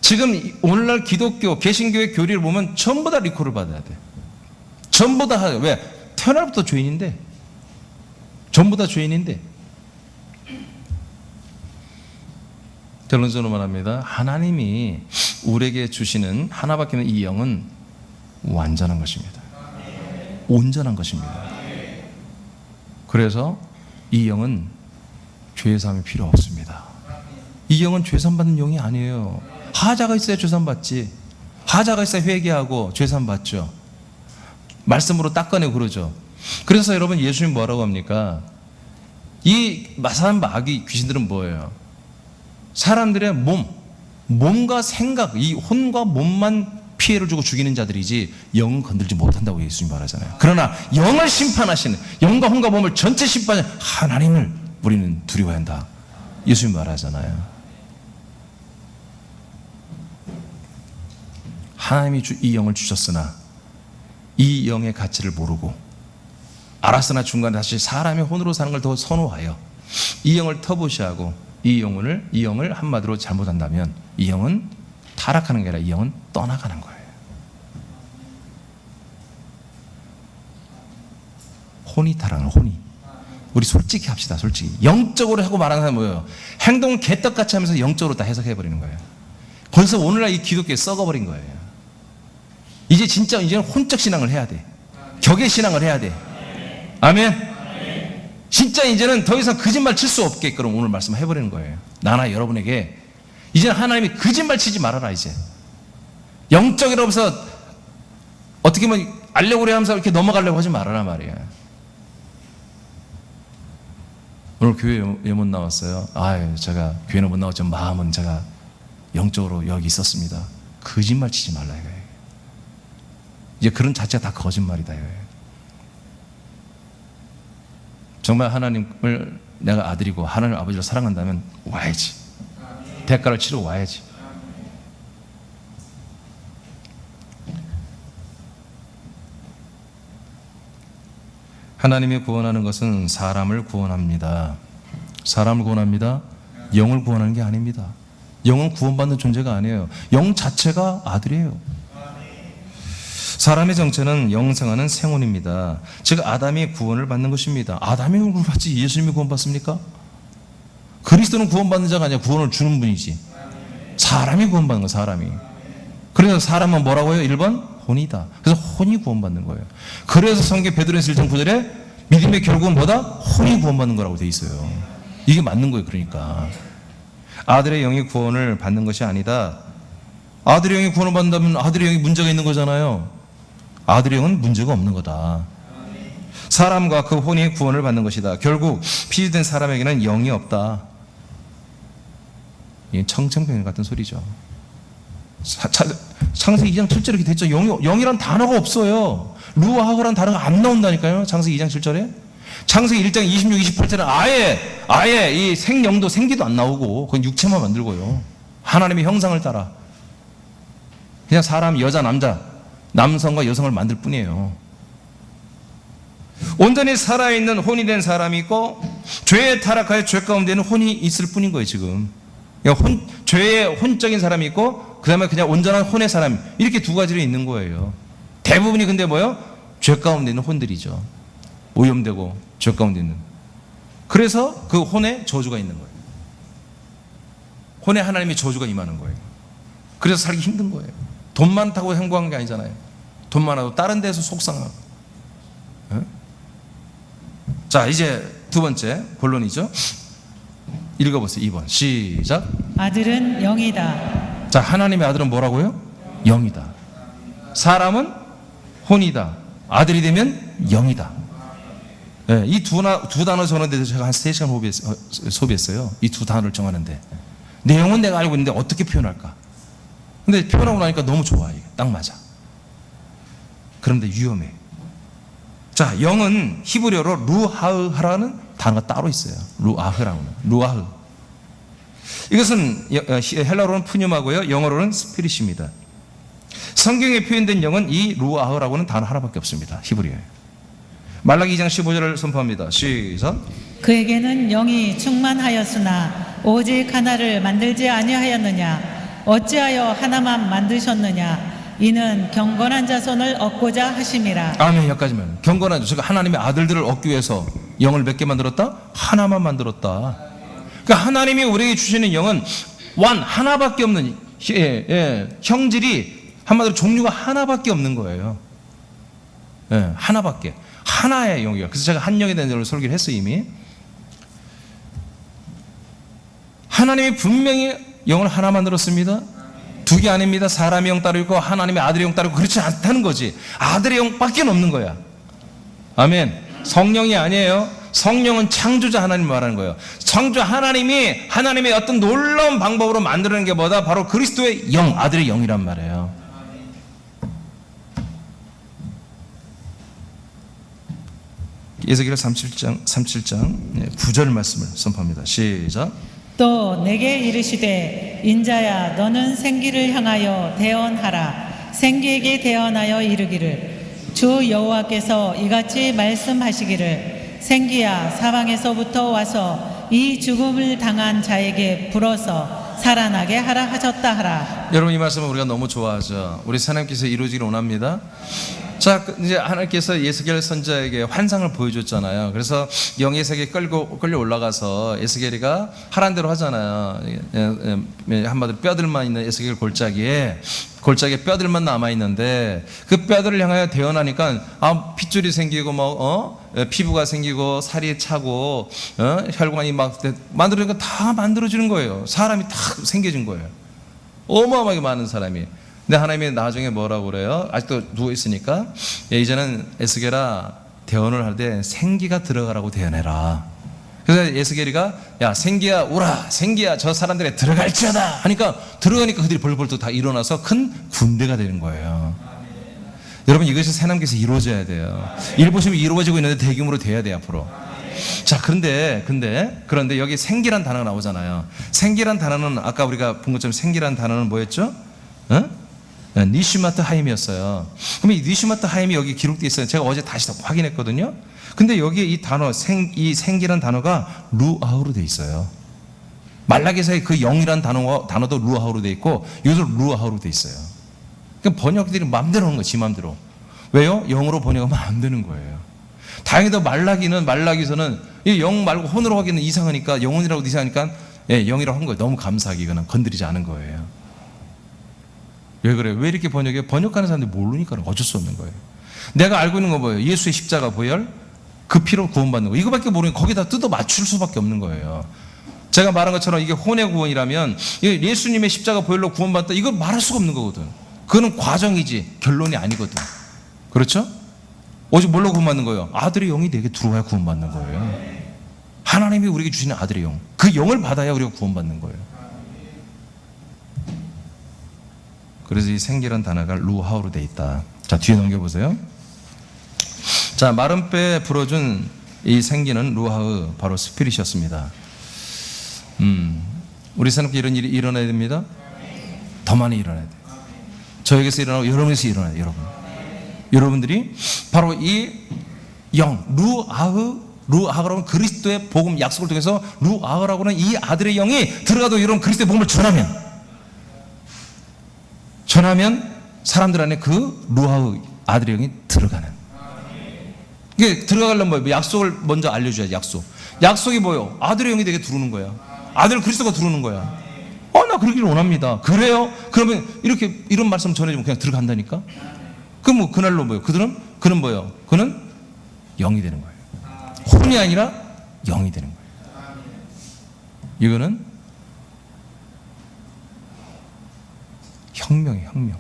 지금 오늘날 기독교 개신교의 교리를 보면 전부 다 리콜을 받아야 돼. 전부 다 하죠. 왜? 태어날부터 죄인인데. 전부 다 죄인인데. 결론적으로 말합니다. 하나님이 우리에게 주시는 하나밖에 없는 이 영은 완전한 것입니다. 온전한 것입니다. 그래서 이 영은 죄사함이 필요 없습니다. 이 영은 죄사함 받는 영이 아니에요. 하자가 있어야 죄사함 받지. 하자가 있어야 회개하고 죄사함 받죠. 말씀으로 닦아내고 그러죠. 그래서 여러분 예수님 뭐라고 합니까? 이 마사한 마귀 귀신들은 뭐예요? 사람들의 몸과 생각, 이 혼과 몸만 피해를 주고 죽이는 자들이지 영은 건들지 못한다고 예수님 말하잖아요. 그러나 영을 심판하시는, 영과 혼과 몸을 전체 심판하시는 하나님을 우리는 두려워야 한다. 예수님 말하잖아요. 하나님이 이 영을 주셨으나 이 영의 가치를 모르고 알았으나 중간에 다시 사람의 혼으로 사는 걸 더 선호하여 이 영을 터부시하고 이 영을 한마디로 잘못한다면 이 영은 타락하는 게 아니라 이 영은 떠나가는 거예요. 혼이 타락하는 혼이. 우리 솔직히 합시다. 솔직히 영적으로 하고 말하는 사람이 뭐예요? 행동을 개떡같이 하면서 영적으로 다 해석해버리는 거예요. 그래서 오늘날 이 기독교에 썩어버린 거예요. 이제는 혼적 신앙을 해야 돼. 격의 신앙을 해야 돼. 아멘. 진짜 이제는 더 이상 거짓말 칠 수 없게끔 오늘 말씀 해버리는 거예요. 나나 여러분에게 이제는 하나님이 거짓말 치지 말아라. 이제 영적이라고 해서 어떻게 보면 알려고래 하면서 이렇게 넘어가려고 하지 말아라 말이야. 오늘 교회 예문 나왔어요. 아유, 제가 교회는 못 나왔지만 마음은 제가 영적으로 여기 있었습니다. 거짓말 치지 말라 이거예요. 이제 그런 자체가 다 거짓말이다 이거예요. 정말 하나님을 내가 아들이고 하나님 아버지를 사랑한다면 와야지. 대가를 치르고 와야지. 하나님이 구원하는 것은 사람을 구원합니다. 사람을 구원합니다. 영을 구원하는 게 아닙니다. 영은 구원받는 존재가 아니에요. 영 자체가 아들이에요. 사람의 정체는 영생하는 생혼입니다. 즉 아담이 구원을 받는 것입니다. 아담이 구원을 받지 예수님이 구원받습니까? 그리스도는 구원받는 자가 아니라 구원을 주는 분이지. 사람이 구원받는 거예요. 사람이. 그래서 사람은 뭐라고 해요? 1번 혼이다. 그래서 혼이 구원받는 거예요. 그래서 성경 베드로전서 1장 9절에 믿음의 결국은 뭐다? 혼이 구원받는 거라고 돼 있어요. 이게 맞는 거예요. 그러니까 아들의 영이 구원을 받는 것이 아니다. 아들의 영이 구원을 받는다면 아들의 영이 문제가 있는 거잖아요. 아들의 영은 문제가 없는 거다. 사람과 그 혼이 구원을 받는 것이다. 결국 피조된 사람에게는 영이 없다. 이게 청천벽력 같은 소리죠. 창세기 2장 7절에 이렇게 됐죠. 영이란 단어가 없어요. 루아하고란 단어가 안 나온다니까요. 창세기 2장 7절에. 창세기 1장 26, 28절에 아예 이 생영도 생기도 안 나오고 그건 육체만 만들고요. 하나님의 형상을 따라 그냥 사람, 여자, 남성과 여성을 만들 뿐이에요. 온전히 살아있는 혼이 된 사람이 있고 죄에 타락하여 죄 가운데는 혼이 있을 뿐인 거예요. 지금 죄의 혼적인 사람이 있고 그 다음에 그냥 온전한 혼의 사람, 이렇게 두 가지로 있는 거예요. 대부분이 근데 뭐예요? 죄 가운데 있는 혼들이죠. 오염되고 죄 가운데 있는. 그래서 그 혼에 저주가 있는 거예요. 혼에 하나님의 저주가 임하는 거예요. 그래서 살기 힘든 거예요. 돈 많다고 행복한 게 아니잖아요. 돈 많아도 다른 데서 속상하고. 자, 이제 두 번째 본론이죠. 읽어보세요. 2번 시작. 아들은 영이다. 자, 하나님의 아들은 뭐라고요? 영이다. 사람은 혼이다. 아들이 되면 영이다. 네, 이 두 단어 정하는데 제가 한 3시간 소비했어요. 이 두 단어를 정하는데 내용은 내가 알고 있는데 어떻게 표현할까? 근데 표현하고 나니까 너무 좋아. 이게 딱 맞아. 그런데 위험해. 자, 영은 히브리어로 루하흐라는 단어가 따로 있어요. 루아흐. 이것은 헬라어로는 푸뉴마고요. 영어로는 스피릿입니다. 성경에 표현된 영은 이 루아흐라고는 단어 하나밖에 없습니다. 히브리어에. 말라기 2장 15절을 선포합니다. 시작. 그에게는 영이 충만하였으나 오직 하나를 만들지 아니하였느냐? 어찌하여 하나만 만드셨느냐? 이는 경건한 자손을 얻고자 하심이라. 아멘. 여기까지만. 경건한 자손, 하나님의 아들들을 얻기 위해서 영을 몇 개 만들었다? 하나만 만들었다. 그러니까 하나님이 우리에게 주시는 영은 하나밖에 없는 형질이 한마디로 종류가 하나밖에 없는 거예요. 하나밖에. 하나의 영이에요. 그래서 제가 한 영에 대한 설교를 했어요. 이미. 하나님이 분명히 영을 하나 만들었습니다. 두 개 아닙니다. 사람의 영 따로 있고 하나님의 아들의 영 따로 있고 그렇지 않다는 거지. 아들의 영밖에 없는 거야. 아멘. 성령이 아니에요. 성령은 창조자 하나님 말하는 거예요. 창조 하나님이 하나님의 어떤 놀라운 방법으로 만드는 게 뭐다? 바로 그리스도의 영, 아들의 영이란 말이에요. 에스겔 37장 9절 말씀을 선포합니다. 시작. 또 내게 이르시되 인자야 너는 생기를 향하여 대언하라. 생기에게 대언하여 이르기를 주 여호와께서 이같이 말씀하시기를 생기야 사방에서부터 와서 이 죽음을 당한 자에게 불어서 살아나게 하라 하셨다 하라. 여러분, 이 말씀은 우리가 너무 좋아하죠. 우리 하나님께서 이루어지기를 원합니다. 자, 이제 하나님께서 에스겔 선지자에게 환상을 보여줬잖아요. 그래서 영의 세계에 끌려 올라가서 에스겔이가 하란 대로 하잖아요. 한마디로 뼈들만 있는 에스겔 골짜기에 뼈들만 남아 있는데 그 뼈들을 향하여 대언하니까 핏줄이 생기고 피부가 생기고 살이 차고 혈관이 막 만들어지니까 다 만들어지는 거예요. 사람이 다 생겨진 거예요. 어마어마하게 많은 사람이. 근데 하나님이 나중에 뭐라고 그래요? 아직도 누워있으니까 이제는 에스겔아 대언을 할 때 생기가 들어가라고 대언해라. 그래서 에스겔이가 야 생기야 오라, 생기야 저 사람들에 들어갈지어다 하니까 들어가니까 그들이 벌벌 다 일어나서 큰 군대가 되는 거예요. 여러분 이것이 새남기에서 이루어져야 돼요. 일 보시면 이루어지고 있는데 대규모로 돼야 돼요 앞으로. 자 그런데 여기 생기란 단어가 나오잖아요. 생기란 단어는 아까 우리가 본 것처럼 생기란 단어는 뭐였죠? 니슈마트 하임이었어요. 그럼 이 니슈마트 하임이 여기 기록되어 있어요. 제가 어제 다시 더 확인했거든요. 근데 여기에 이 단어 이 생기란 단어가 루아흐로 되어 있어요. 말라기서의 그 영이란 단어도 루아흐로 되어 있고 이것도 루아흐로 되어 있어요. 그러니까 번역들이 마음대로 하는 거예요. 지 마음대로. 왜요? 영어로 번역하면 안 되는 거예요. 다행히도 말라기서는 이 영 말고 혼으로 하기는 이상하니까 영혼이라고 이상하니까 영이라고 한 거예요. 너무 감사하게 이거는 건드리지 않은 거예요. 왜 그래요? 왜 이렇게 번역해요? 번역하는 사람들이 모르니까 어쩔 수 없는 거예요. 내가 알고 있는 거 뭐예요? 예수의 십자가 보혈 그 피로 구원받는 거 이거밖에 모르니까 거기다 뜯어 맞출 수밖에 없는 거예요. 제가 말한 것처럼 이게 혼의 구원이라면 예수님의 십자가 보혈로 구원받다 이걸 말할 수가 없는 거거든. 그거는 과정이지 결론이 아니거든. 그렇죠? 오직 뭘로 구원받는 거예요? 아들의 영이 내게 들어와야 구원받는 거예요. 하나님이 우리에게 주시는 아들의 영, 그 영을 받아야 우리가 구원받는 거예요. 그래서 이 생기란 단어가 루하우로 돼 있다. 자 뒤에 넘겨보세요. 자 마른 뼈에 불어준 이 생기는 루하우 바로 스피릿이었습니다. 우리 사람께 이런 일이 일어나야 됩니다. 더 많이 일어나야 돼요. 저에게서 일어나고 여러분에서 일어나야 돼요. 여러분들이 바로 이 영 루아흐라고는 그리스도의 복음 약속을 통해서 루아흐라고는 이 아들의 영이 들어가도 여러분 그리스도의 복음을 전하면 사람들 안에 그 루아흐 아들의 영이 들어가는. 이게 들어가려면 뭐예요? 약속을 먼저 알려줘야지. 약속이 뭐예요? 아들의 영이 되게 들어오는 거야. 아들 그리스도가 들어오는 거야. 나 그러기를 원합니다. 그래요? 그러면 이런 말씀 전해주면 그냥 들어간다니까. 그럼 뭐 그날로 뭐예요? 그는 뭐예요? 그는 영이 되는 거예요. 혼이 아니라 영이 되는 거예요. 이거는 혁명이에요. 혁명.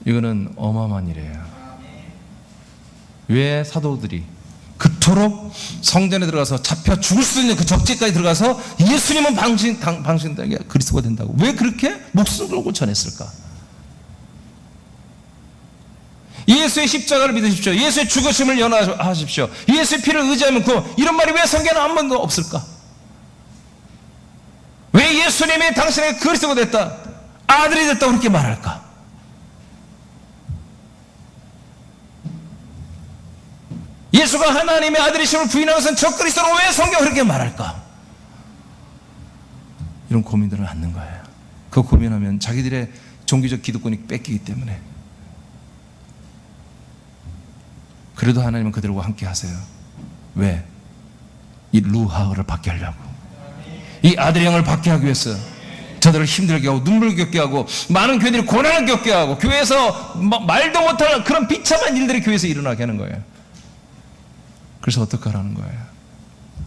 이거는 어마어마한 일이에요. 왜 사도들이 그토록 성전에 들어가서 잡혀 죽을 수 있는 그 적지까지 들어가서 예수님은 당신 그리스도가 된다고 왜 그렇게 목숨 걸고 전했을까? 예수의 십자가를 믿으십시오. 예수의 죽으심을 연하십시오. 예수의 피를 의지하면 이런 말이 왜 성경에 한 번도 없을까? 왜 예수님이 당신의 그리스도가 됐다, 아들이 됐다 그렇게 말할까? 예수가 하나님의 아들이심을 부인하는 것은 저 그리스도로 왜 성경을 그렇게 말할까? 이런 고민들을 갖는 거예요. 그 고민하면 자기들의 종교적 기득권이 뺏기기 때문에. 그래도 하나님은 그들과 함께 하세요. 왜? 이 루하흐를 받게 하려고. 이 아들의 영을 받게 하기 위해서 저들을 힘들게 하고 눈물 겪게 하고 많은 교회들이 고난을 겪게 하고 교회에서 말도 못할 그런 비참한 일들이 교회에서 일어나게 하는 거예요. 그래서 어떻게 하라는 거예요?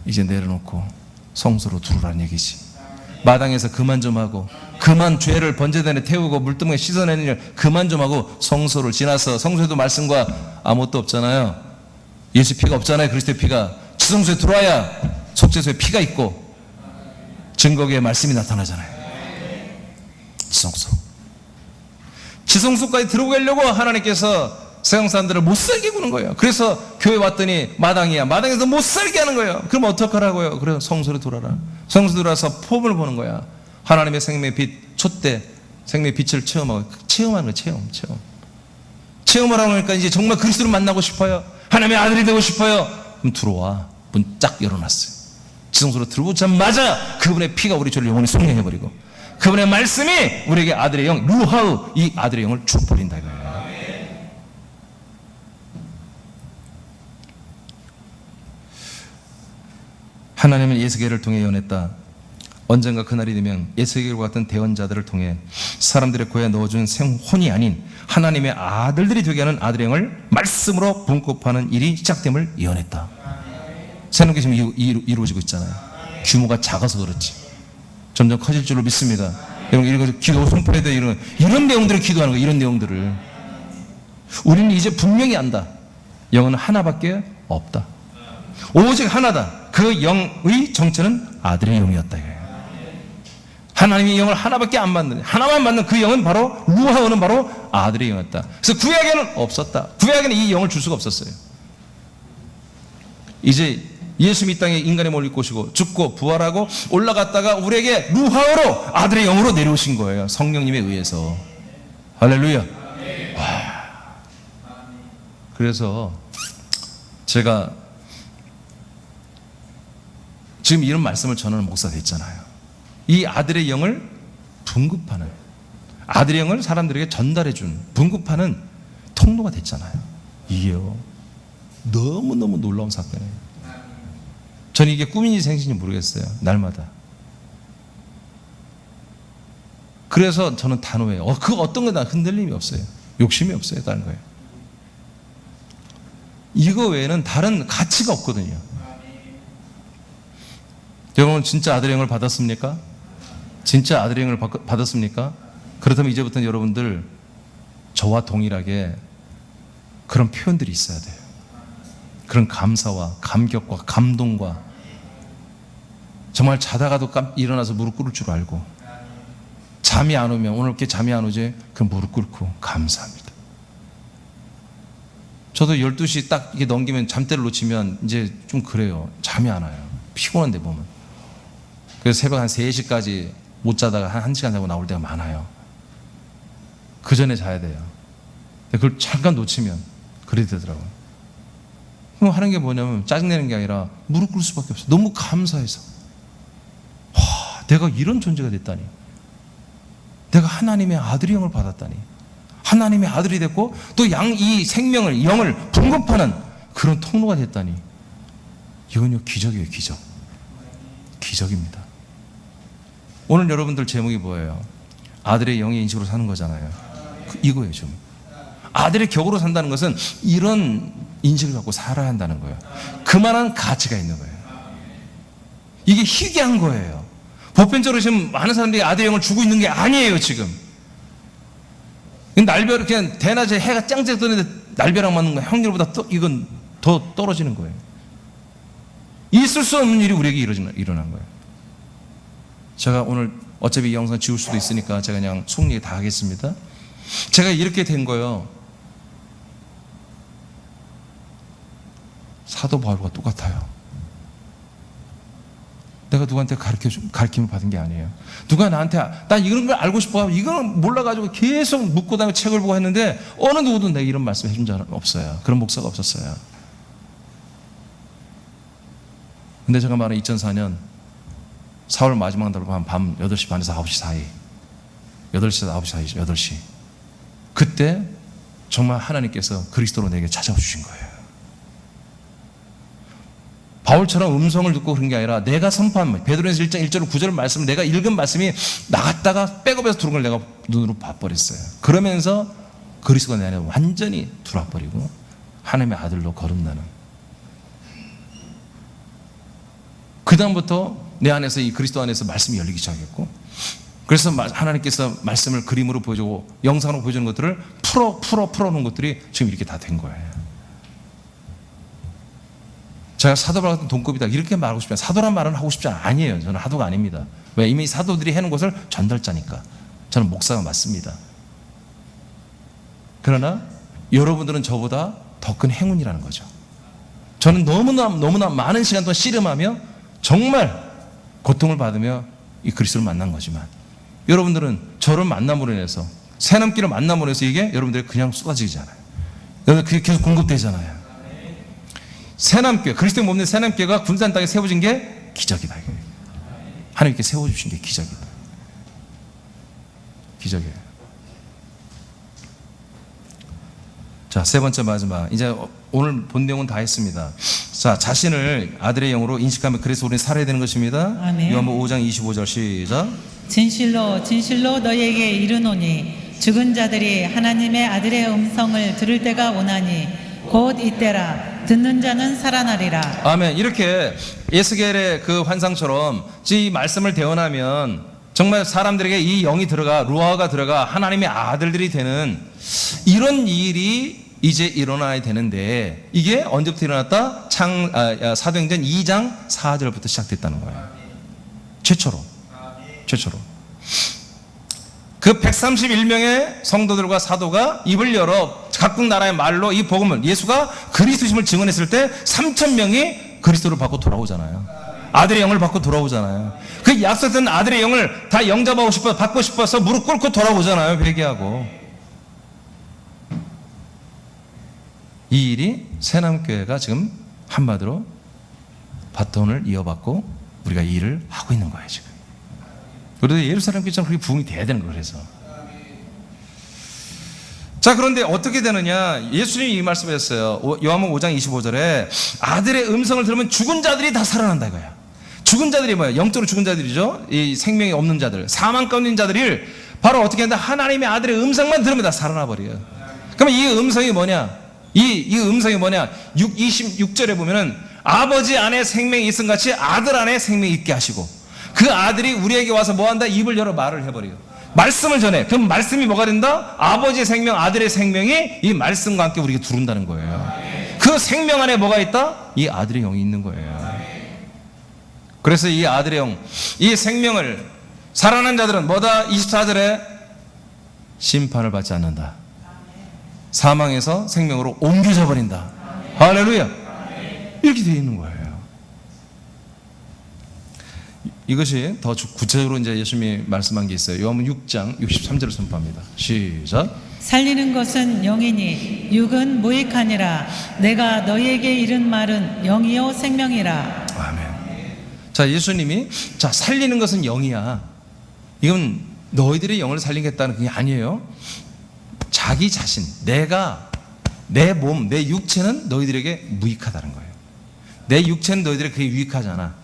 이제 내려놓고 성소로 들어오라는 얘기지. 마당에서 그만 좀 하고 그만 죄를 번제단에 태우고 물두멍에 씻어내는 일 그만 좀 하고 성소를 지나서, 성소에도 말씀과 아무것도 없잖아요. 예수 피가 없잖아요. 그리스도의 피가. 지성소에 들어와야 속죄소에 피가 있고 증거기에 말씀이 나타나잖아요. 지성소까지 들어가려고 하나님께서 세상 사람들을 못 살게 구는 거예요. 그래서 교회 왔더니 마당이야. 마당에서 못 살게 하는 거예요. 그럼 어떡하라고요? 그래서 성소로 돌아라. 성소 들어와서 폼을 보는 거야. 하나님의 생명의 빛, 촛대, 생명의 빛을 체험하는 거예요. 체험을 하고 나니까 이제 정말 그리스도를 만나고 싶어요. 하나님의 아들이 되고 싶어요. 그럼 들어와. 문 쫙 열어놨어요. 지성소로 들어오자마자 그분의 피가 우리 죄를 영원히 속량해버리고 그분의 말씀이 우리에게 아들의 영, 루하우, 이 아들의 영을 주버린다 이거예요. 하나님은 예수계를 통해 예언했다. 언젠가 그날이 되면 예수계와 같은 대언자들을 통해 사람들의 고에 넣어준 생혼이 아닌 하나님의 아들들이 되게 하는 아들의 영을 말씀으로 분급하는 일이 시작됨을 예언했다. 새롭게 지금 이루어지고 있잖아요. 규모가 작아서 그렇지 점점 커질 줄로 믿습니다. 여러분 기도 선포해야 돼. 이런 내용들을 기도하는 거예요. 이런 내용들을 우리는 이제 분명히 안다. 영은 하나밖에 없다. 오직 하나다. 그 영의 정체는 아들의 영이었다. 하나님의 영을 하나밖에 안 받는, 하나만 받는 그 영은 바로 루하오는 바로 아들의 영이었다. 그래서 구약에는 없었다. 구약에는 이 영을 줄 수가 없었어요. 이제 예수님이 이 땅에 인간의 몸을 입고 오시고 죽고 부활하고 올라갔다가 우리에게 루하오로 아들의 영으로 내려오신 거예요. 성령님에 의해서. 할렐루야. 와. 그래서 제가 지금 이런 말씀을 전하는 목사가 됐잖아요. 이 아들의 영을 분급하는, 아들의 영을 사람들에게 전달해준, 분급하는 통로가 됐잖아요. 이게요, 너무너무 놀라운 사건이에요. 저는 이게 꿈인지 생신인지 모르겠어요. 날마다. 그래서 저는 단호해요. 그 어떤 거나 흔들림이 없어요. 욕심이 없어요. 다른 거예요. 이거 외에는 다른 가치가 없거든요. 여러분 진짜 아들의 영을 받았습니까? 진짜 아들의 영을 받았습니까? 그렇다면 이제부터는 여러분들 저와 동일하게 그런 표현들이 있어야 돼요. 그런 감사와 감격과 감동과 정말 자다가도 일어나서 무릎 꿇을 줄 알고 잠이 안 오면 오늘 이렇게 잠이 안 오지? 그럼 무릎 꿇고 감사합니다. 저도 12시 딱 이게 넘기면 잠대를 놓치면 이제 좀 그래요. 잠이 안 와요. 피곤한데 보면. 그래서 새벽 한 3시까지 못 자다가 한 1시간 자고 나올 때가 많아요. 그 전에 자야 돼요. 근데 그걸 잠깐 놓치면 그래 되더라고요. 그럼 하는 게 뭐냐면 짜증내는 게 아니라 무릎 꿇을 수밖에 없어요. 너무 감사해서. 와, 내가 이런 존재가 됐다니. 내가 하나님의 아들의 영을 받았다니. 하나님의 아들이 됐고 또 이 생명을, 영을 분급하는 그런 통로가 됐다니. 이건요 기적이에요. 기적. 기적입니다. 오늘 여러분들 제목이 뭐예요? 아들의 영의 인식으로 사는 거잖아요. 이거예요. 좀 아들의 격으로 산다는 것은 이런 인식을 갖고 살아야 한다는 거예요. 그만한 가치가 있는 거예요. 이게 희귀한 거예요. 보편적으로 지금 많은 사람들이 아들의 영을 주고 있는 게 아니에요. 지금 날벼락, 그냥 대낮에 해가 짱짱 뜨는데 날벼락 맞는 거 형님보다 이건 더 떨어지는 거예요. 있을 수 없는 일이 우리에게 일어난 거예요. 제가 오늘 어차피 이 영상 지울 수도 있으니까 제가 그냥 속 얘기 다 하겠습니다. 제가 이렇게 된 거예요. 사도 바울과 똑같아요. 내가 누구한테 가르침을 받은 게 아니에요. 누가 나한테 난 이런 걸 알고 싶어 이거는 몰라가지고 계속 묻고 다니고 책을 보고 했는데 어느 누구도 내가 이런 말씀 해준 적 없어요. 그런 목사가 없었어요. 근데 제가 말한 2004년 4월 마지막 날 밤 8시 반에서 9시 사이, 8시에서 9시 사이, 8시. 그때 정말 하나님께서 그리스도로 내게 찾아와 주신 거예요. 바울처럼 음성을 듣고 그런 게 아니라 내가 선포한 베드로전서 1장 1절 9절 말씀을 내가 읽은 말씀이 나갔다가 백업해서 들어온 걸 내가 눈으로 봐버렸어요. 그러면서 그리스도가 내 안에 완전히 들어와버리고 하나님의 아들로 거듭나는. 그 다음부터 내 안에서 이 그리스도 안에서 말씀이 열리기 시작했고, 그래서 하나님께서 말씀을 그림으로 보여주고 영상으로 보여주는 것들을 풀어놓은 것들이 지금 이렇게 다 된 거예요. 제가 사도바 같은 동급이다 이렇게 말하고 싶지 않아요. 사도란 말은 하고 싶지 아니에요. 저는 사도가 아닙니다. 왜? 이미 사도들이 해놓은 것을 전달자니까. 저는 목사가 맞습니다. 그러나 여러분들은 저보다 더 큰 행운이라는 거죠. 저는 너무나 많은 시간 동안 씨름하며 정말 고통을 받으며 이 그리스도를 만난 거지만, 여러분들은 저를 만남으로 인해서, 새남길을 만남으로 해서 이게 여러분들이 그냥 쏟아지지 않아요. 여러분 그게 계속 공급되잖아요. 새남교회, 그리스도의 몸된 새남교회가 군산 땅에 세워진 게 기적이다. 하나님께 세워주신 게 기적이다. 기적이에요. 자, 세 번째 마지막. 이제 오늘 본 내용은 다 했습니다. 자, 자신을 아들의 영으로 인식하면 그래서 우리는 살아야 되는 것입니다. 아멘. 요한복음 5장 25절 시작. 진실로 진실로 너희에게 이르노니 죽은 자들이 하나님의 아들의 음성을 들을 때가 오나니 곧 이때라. 듣는 자는 살아나리라. 아멘. 이렇게 예스겔의 그 환상처럼 이 말씀을 대언하면 정말 사람들에게 이 영이 들어가, 루아가 들어가 하나님의 아들들이 되는 이런 일이 이제 일어나야 되는데, 이게 언제부터 일어났다? 사도행전 2장 4절부터 시작됐다는 거예요. 최초로. 그 131명의 성도들과 사도가 입을 열어 각국 나라의 말로 이 복음을, 예수가 그리스도심을 증언했을 때 3,000명이 그리스도를 받고 돌아오잖아요. 아들의 영을 받고 돌아오잖아요. 그 약속된 아들의 영을 다 영접하고 받고 싶어서 무릎 꿇고 돌아오잖아요. 회개하고. 이 일이 새남교회가 지금 한마디로 바톤을 이어받고 우리가 이 일을 하고 있는 거예요, 지금. 그래도 예루살렘 교회처럼 그렇게 부흥이 돼야 되는 거예요, 그래서. 자, 그런데 어떻게 되느냐? 예수님이 이 말씀을 했어요. 요한복음 5장 25절에 아들의 음성을 들으면 죽은 자들이 다 살아난다 이거야. 죽은 자들이 뭐예요? 영적으로 죽은 자들이죠. 이 생명이 없는 자들, 사망 가운데 있는 자들이 바로 어떻게 한다? 하나님의 아들의 음성만 들으면 다 살아나 버려요. 그러면 이 음성이 뭐냐? 이 음성이 뭐냐? 26절에 보면은 아버지 안에 생명이 있음 같이 아들 안에 생명이 있게 하시고, 그 아들이 우리에게 와서 뭐한다? 입을 열어 말을 해버려요. 말씀을 전해. 그럼 말씀이 뭐가 된다? 아버지의 생명, 아들의 생명이 이 말씀과 함께 우리에게 두른다는 거예요. 그 생명 안에 뭐가 있다? 이 아들의 영이 있는 거예요. 그래서 이 아들의 영, 이 생명을 살아난 자들은 뭐다? 24절에 심판을 받지 않는다. 사망에서 생명으로 옮겨져 버린다. 할렐루야. 이렇게 되어 있는 거예요. 이것이 더 구체적으로 이제 예수님이 말씀한 게 있어요. 요한복음 6장 63절을 선포합니다. 시작. 살리는 것은 영이니 육은 무익하니라. 내가 너희에게 이른 말은 영이요 생명이라. 아멘. 자, 예수님이 살리는 것은 영이야. 이건 너희들의 영을 살리겠다는 게 아니에요. 자기 자신, 내가, 내 몸, 내 육체는 너희들에게 무익하다는 거예요. 내 육체는 너희들에게 그게 유익하잖아.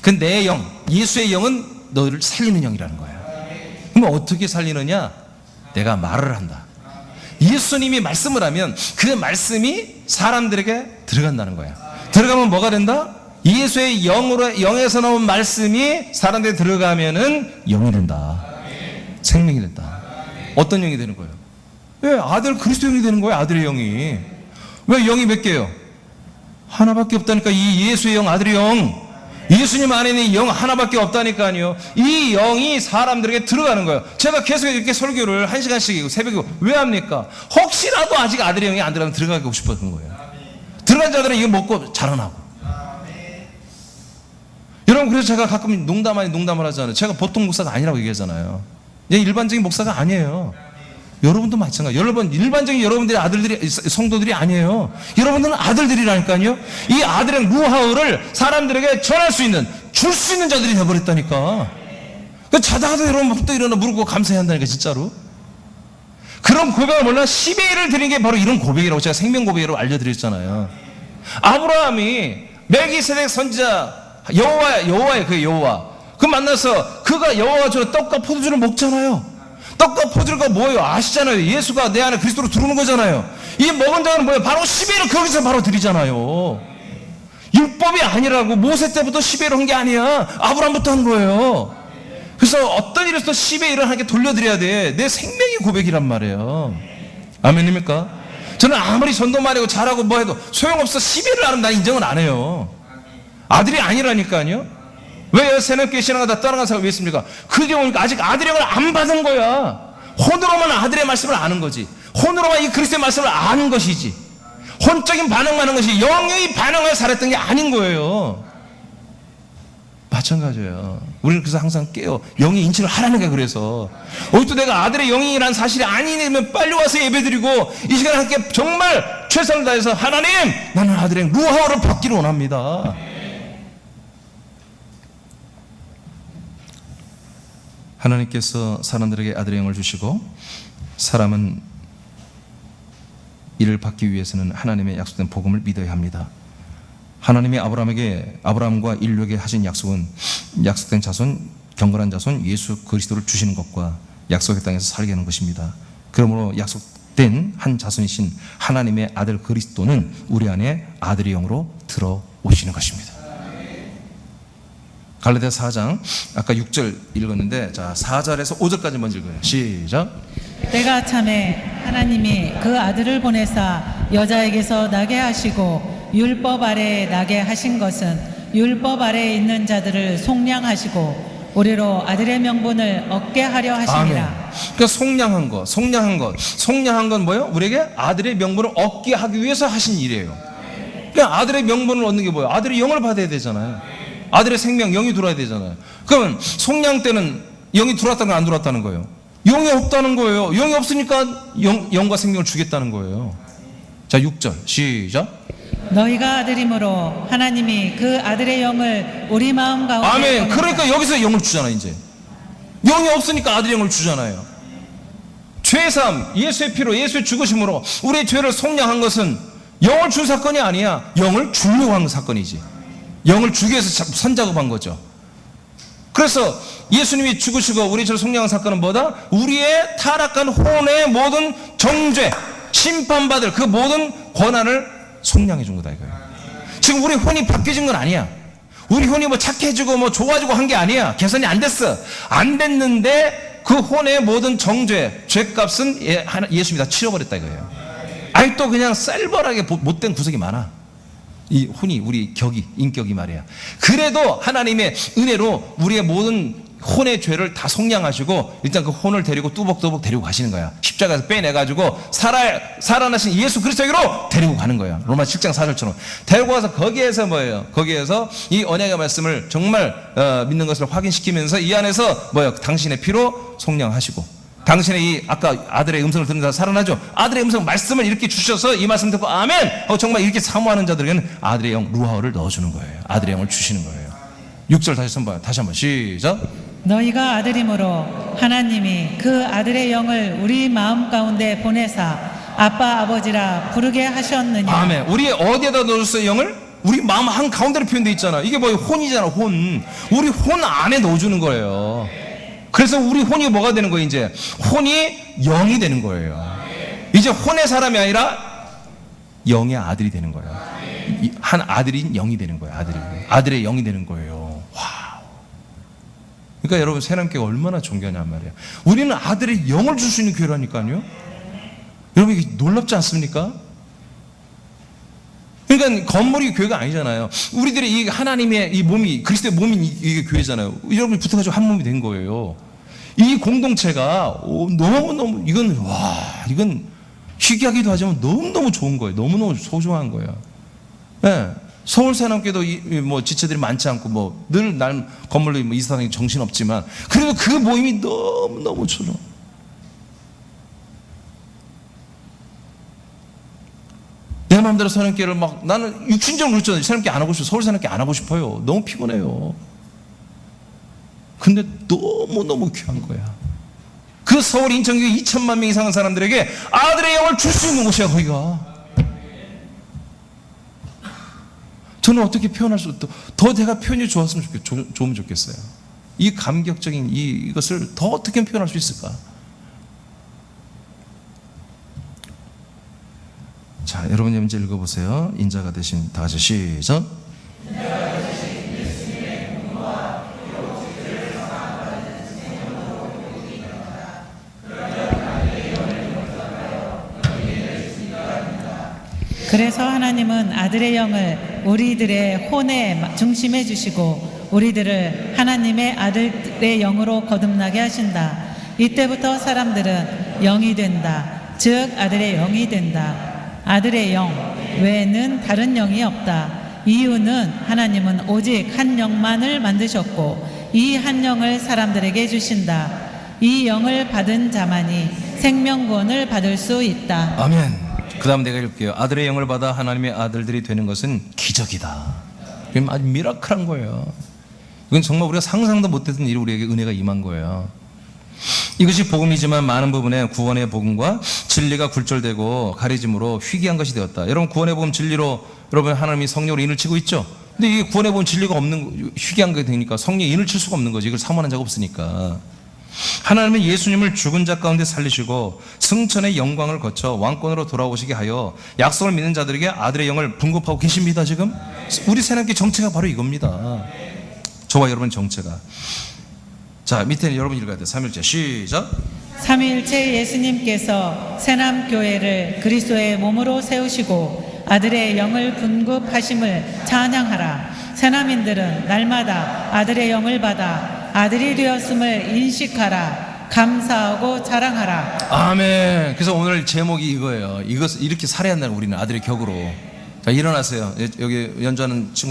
그 내 영, 예수의 영은 너희를 살리는 영이라는 거예요. 그럼 어떻게 살리느냐? 내가 말을 한다. 예수님이 말씀을 하면 그 말씀이 사람들에게 들어간다는 거야. 들어가면 뭐가 된다? 예수의 영에서 나온 말씀이 사람들에 들어가면은 영이 된다. 생명이 된다. 어떤 영이 되는 거예요? 왜 아들 그리스도 영이 되는 거예요? 아들의 영이. 왜 영이 몇 개예요? 하나밖에 없다니까. 이 예수의 영, 아들의 영, 예수님 안에 있는 영 하나밖에 없다니까요. 이 영이 사람들에게 들어가는 거예요. 제가 계속 이렇게 설교를 1시간씩 새벽에 왜 합니까? 혹시라도 아직 아들의 영이 안 들어가면 들어가고 싶었던 거예요. 들어간 자들은 이거 먹고 자라나고. 여러분, 그래서 제가 가끔 농담 아닌 농담을 하잖아요. 제가 보통 목사가 아니라고 얘기하잖아요. 일반적인 목사가 아니에요. 여러분도 마찬가지. 여러분, 일반적인 여러분들의 아들들이, 성도들이 아니에요. 여러분들은 아들들이라니까요. 이 아들의 노하우를 사람들에게 전할 수 있는, 줄 수 있는 자들이 되어버렸다니까. 자다가도 여러분 또 일어나 무릎 꿇고 감사해야 한다니까, 진짜로. 그런 고백을 몰라 10회를 드린 게 바로 이런 고백이라고 제가 생명 고백이라고 알려드렸잖아요. 아브라함이 멜기세덱 선지자 여호와의 그 여호와, 그 만나서 그가 여호와가 주는 떡과 포도주를 먹잖아요. 떡과 포도주가 뭐예요? 아시잖아요. 예수가 내 안에 그리스도로 들어오는 거잖아요. 이 먹은 자는 뭐예요? 바로 10회를 거기서 바로 드리잖아요. 율법이 아니라고. 모세 때부터 10회를 한 게 아니야. 아브라함부터 한 거예요. 그래서 어떤 일에서도 10회를 하나님께 돌려드려야 돼. 내 생명의 고백이란 말이에요. 아멘입니까? 저는 아무리 전도 많이 하고 잘하고 뭐 해도 소용없어. 10회를 하면 난 인정은 안 해요. 아들이 아니라니까요. 왜 새벽교회 신앙하다 떠나간 사람이 왜 있습니까? 그 경우는 아직 아들의 영을 안 받은 거야. 혼으로만 아들의 말씀을 아는 거지. 혼으로만 이 그리스도의 말씀을 아는 것이지. 혼적인 반응만 하는 것이 영의 반응을 살았던 게 아닌 거예요. 마찬가지예요. 우리는 그래서 항상 깨요. 영의 인치를 하라는 게. 그래서 또 내가 아들의 영이라는 사실이 아니면 빨리 와서 예배드리고 이 시간에 함께 정말 최선을 다해서 하나님, 나는 아들의 영 루하오를 받기를 원합니다. 하나님께서 사람들에게 아들의 영을 주시고, 사람은 이를 받기 위해서는 하나님의 약속된 복음을 믿어야 합니다. 하나님이 아브라함과 인류에게 하신 약속은 약속된 자손, 경건한 자손 예수 그리스도를 주시는 것과 약속의 땅에서 살게 하는 것입니다. 그러므로 약속된 한 자손이신 하나님의 아들 그리스도는 우리 안에 아들의 영으로 들어오시는 것입니다. 갈라디아 4장 아까 6절 읽었는데, 자 4절에서 5절까지 먼저 읽어요. 시작. 때가 참에 하나님이 그 아들을 보내사 여자에게서 나게 하시고 율법 아래에 나게 하신 것은 율법 아래에 있는 자들을 속량하시고 우리로 아들의 명분을 얻게 하려 아멘. 하심이라. 그러니까 속량한 건 뭐예요? 우리에게 아들의 명분을 얻게 하기 위해서 하신 일이에요. 그러니까 아들의 명분을 얻는 게 뭐예요? 아들의 영을 받아야 되잖아요. 아들의 생명, 영이 들어와야 되잖아요. 그러면 속량 때는 영이 들어왔다는 건 안 들어왔다는 거예요? 영이 없다는 거예요. 영이 없으니까 영과 생명을 주겠다는 거예요. 자, 6절 시작. 너희가 아들이므로 하나님이 그 아들의 영을 우리 마음 가운데 아멘. 보내사 그러니까 여기서 영을 주잖아요. 이제 영이 없으니까 아들의 영을 주잖아요. 죄사함, 예수의 피로, 예수의 죽으심으로 우리의 죄를 속량한 것은 영을 준 사건이 아니야. 영을 주려고 한 사건이지. 영을 주기 위해서 선작업한 거죠. 그래서 예수님이 죽으시고 우리 죄를 속량한 사건은 뭐다? 우리의 타락한 혼의 모든 정죄, 심판받을 그 모든 권한을 속량해 준 거다 이거예요. 지금 우리 혼이 바뀌어진 건 아니야. 우리 혼이 뭐 착해지고 뭐 좋아지고 한 게 아니야. 개선이 안 됐어. 안 됐는데 그 혼의 모든 정죄, 죄값은 예수님이 다 치러버렸다 이거예요. 아니 또 그냥 쌀벌하게 못된 구석이 많아. 이 혼이, 우리 격이, 인격이 말이야. 그래도 하나님의 은혜로 우리의 모든 혼의 죄를 다 속량하시고 일단 그 혼을 데리고 뚜벅뚜벅 데리고 가시는 거야. 십자가에서 빼내가지고 살아나신 예수 그리스도로 데리고 가는 거야. 로마 7장 4절처럼 데리고 가서 거기에서 뭐예요? 거기에서 이 언약의 말씀을 정말 믿는 것을 확인시키면서 이 안에서 뭐예요? 당신의 피로 속량하시고 당신의 이 아까 아들의 음성을 듣는 자 살아나죠. 아들의 음성 말씀을 이렇게 주셔서 이 말씀 듣고 아멘 하고 정말 이렇게 사모하는 자들에게는 아들의 영 루하를 넣어주는 거예요. 아들의 영을 주시는 거예요. 6절 다시 한번 시작. 너희가 아들이므로 하나님이 그 아들의 영을 우리 마음 가운데 보내사 아빠 아버지라 부르게 하셨느냐. 아멘. 우리 어디에다 넣어줬어요? 영을? 우리 마음 한 가운데로 표현되어 있잖아. 이게 뭐예요? 혼이잖아. 혼. 우리 혼 안에 넣어주는 거예요. 그래서 우리 혼이 뭐가 되는 거예요? 이제 혼이 영이 되는 거예요. 이제 혼의 사람이 아니라 영의 아들이 되는 거예요. 한 아들인 영이 되는 거예요. 아들의 영이 되는 거예요. 와. 그러니까 여러분 새남교회가 얼마나 존귀하냔 말이에요. 우리는 아들의 영을 줄 수 있는 교회라니까요. 여러분 이게 놀랍지 않습니까? 그러니까 건물이 교회가 아니잖아요. 우리들의 이 하나님의 이 몸이 그리스도의 몸이 이게 교회잖아요. 여러분이 붙어가지고 한 몸이 된 거예요. 이 공동체가 너무 이건 희귀하기도 하지만 너무너무 좋은 거예요. 너무너무 소중한 거예요. 네. 서울 새남교회도 뭐 지체들이 많지 않고 뭐 늘 날 건물로 뭐 이사 다니기 정신 없지만 그래도 그 모임이 너무너무 좋아. 내 마음대로 새남교회를 막 나는 육신적으로 그렇잖아요. 새남교회 안 하고 싶어요. 서울 새남교회 안 하고 싶어요. 너무 피곤해요. 근데 너무너무 귀한 거야. 그 서울 인천교회 2천만 명 이상의 사람들에게 아들의 영을 줄 수 있는 곳이야 거기가. 저는 어떻게 표현할 수 더 내가 표현이 좋으면 좋겠어요. 이 감격적인 이것을 더 어떻게 표현할 수 있을까? 자, 여러분 먼저 읽어보세요. 인자가 되신 다 같이 시작. 그래서 하나님은 아들의 영을 우리들의 혼에 중심해 주시고 우리들을 하나님의 아들의 영으로 거듭나게 하신다. 이때부터 사람들은 영이 된다. 즉 아들의 영이 된다. 아들의 영 외에는 다른 영이 없다. 이유는 하나님은 오직 한 영만을 만드셨고 이 한 영을 사람들에게 주신다. 이 영을 받은 자만이 생명구원을 받을 수 있다. 아멘. 그 다음 내가 읽을게요. 아들의 영을 받아 하나님의 아들들이 되는 것은 기적이다. 이건 아주 미라클한 거예요. 이건 정말 우리가 상상도 못했던 일이 우리에게 은혜가 임한 거예요. 이것이 복음이지만 많은 부분에 구원의 복음과 진리가 굴절되고 가려짐으로 희귀한 것이 되었다. 여러분 구원의 복음 진리로 여러분 하나님이 성령으로 인을 치고 있죠. 근데 이 구원의 복음 진리가 없는 희귀한 게 되니까 성령이 인을 칠 수가 없는 거지. 이걸 사모하는 자가 없으니까. 하나님은 예수님을 죽은 자 가운데 살리시고 승천의 영광을 거쳐 왕권으로 돌아오시게 하여 약속을 믿는 자들에게 아들의 영을 분급하고 계십니다. 지금 우리 새남교회 정체가 바로 이겁니다. 저와 여러분 정체가. 자, 밑에는 여러분 읽어야 돼요. 3일째 시작. 삼위일체 예수님께서 새남교회를 그리스도의 몸으로 세우시고 아들의 영을 분급하심을 찬양하라. 새나민들은 날마다 아들의 영을 받아 아들이 되었음을 인식하라. 감사하고 자랑하라. 아멘. 그래서 오늘 제목이 이거예요. 이것을 이렇게 살아야 한다는 우리는 아들의 격으로. 자, 일어나세요. 여기 연주하는 친구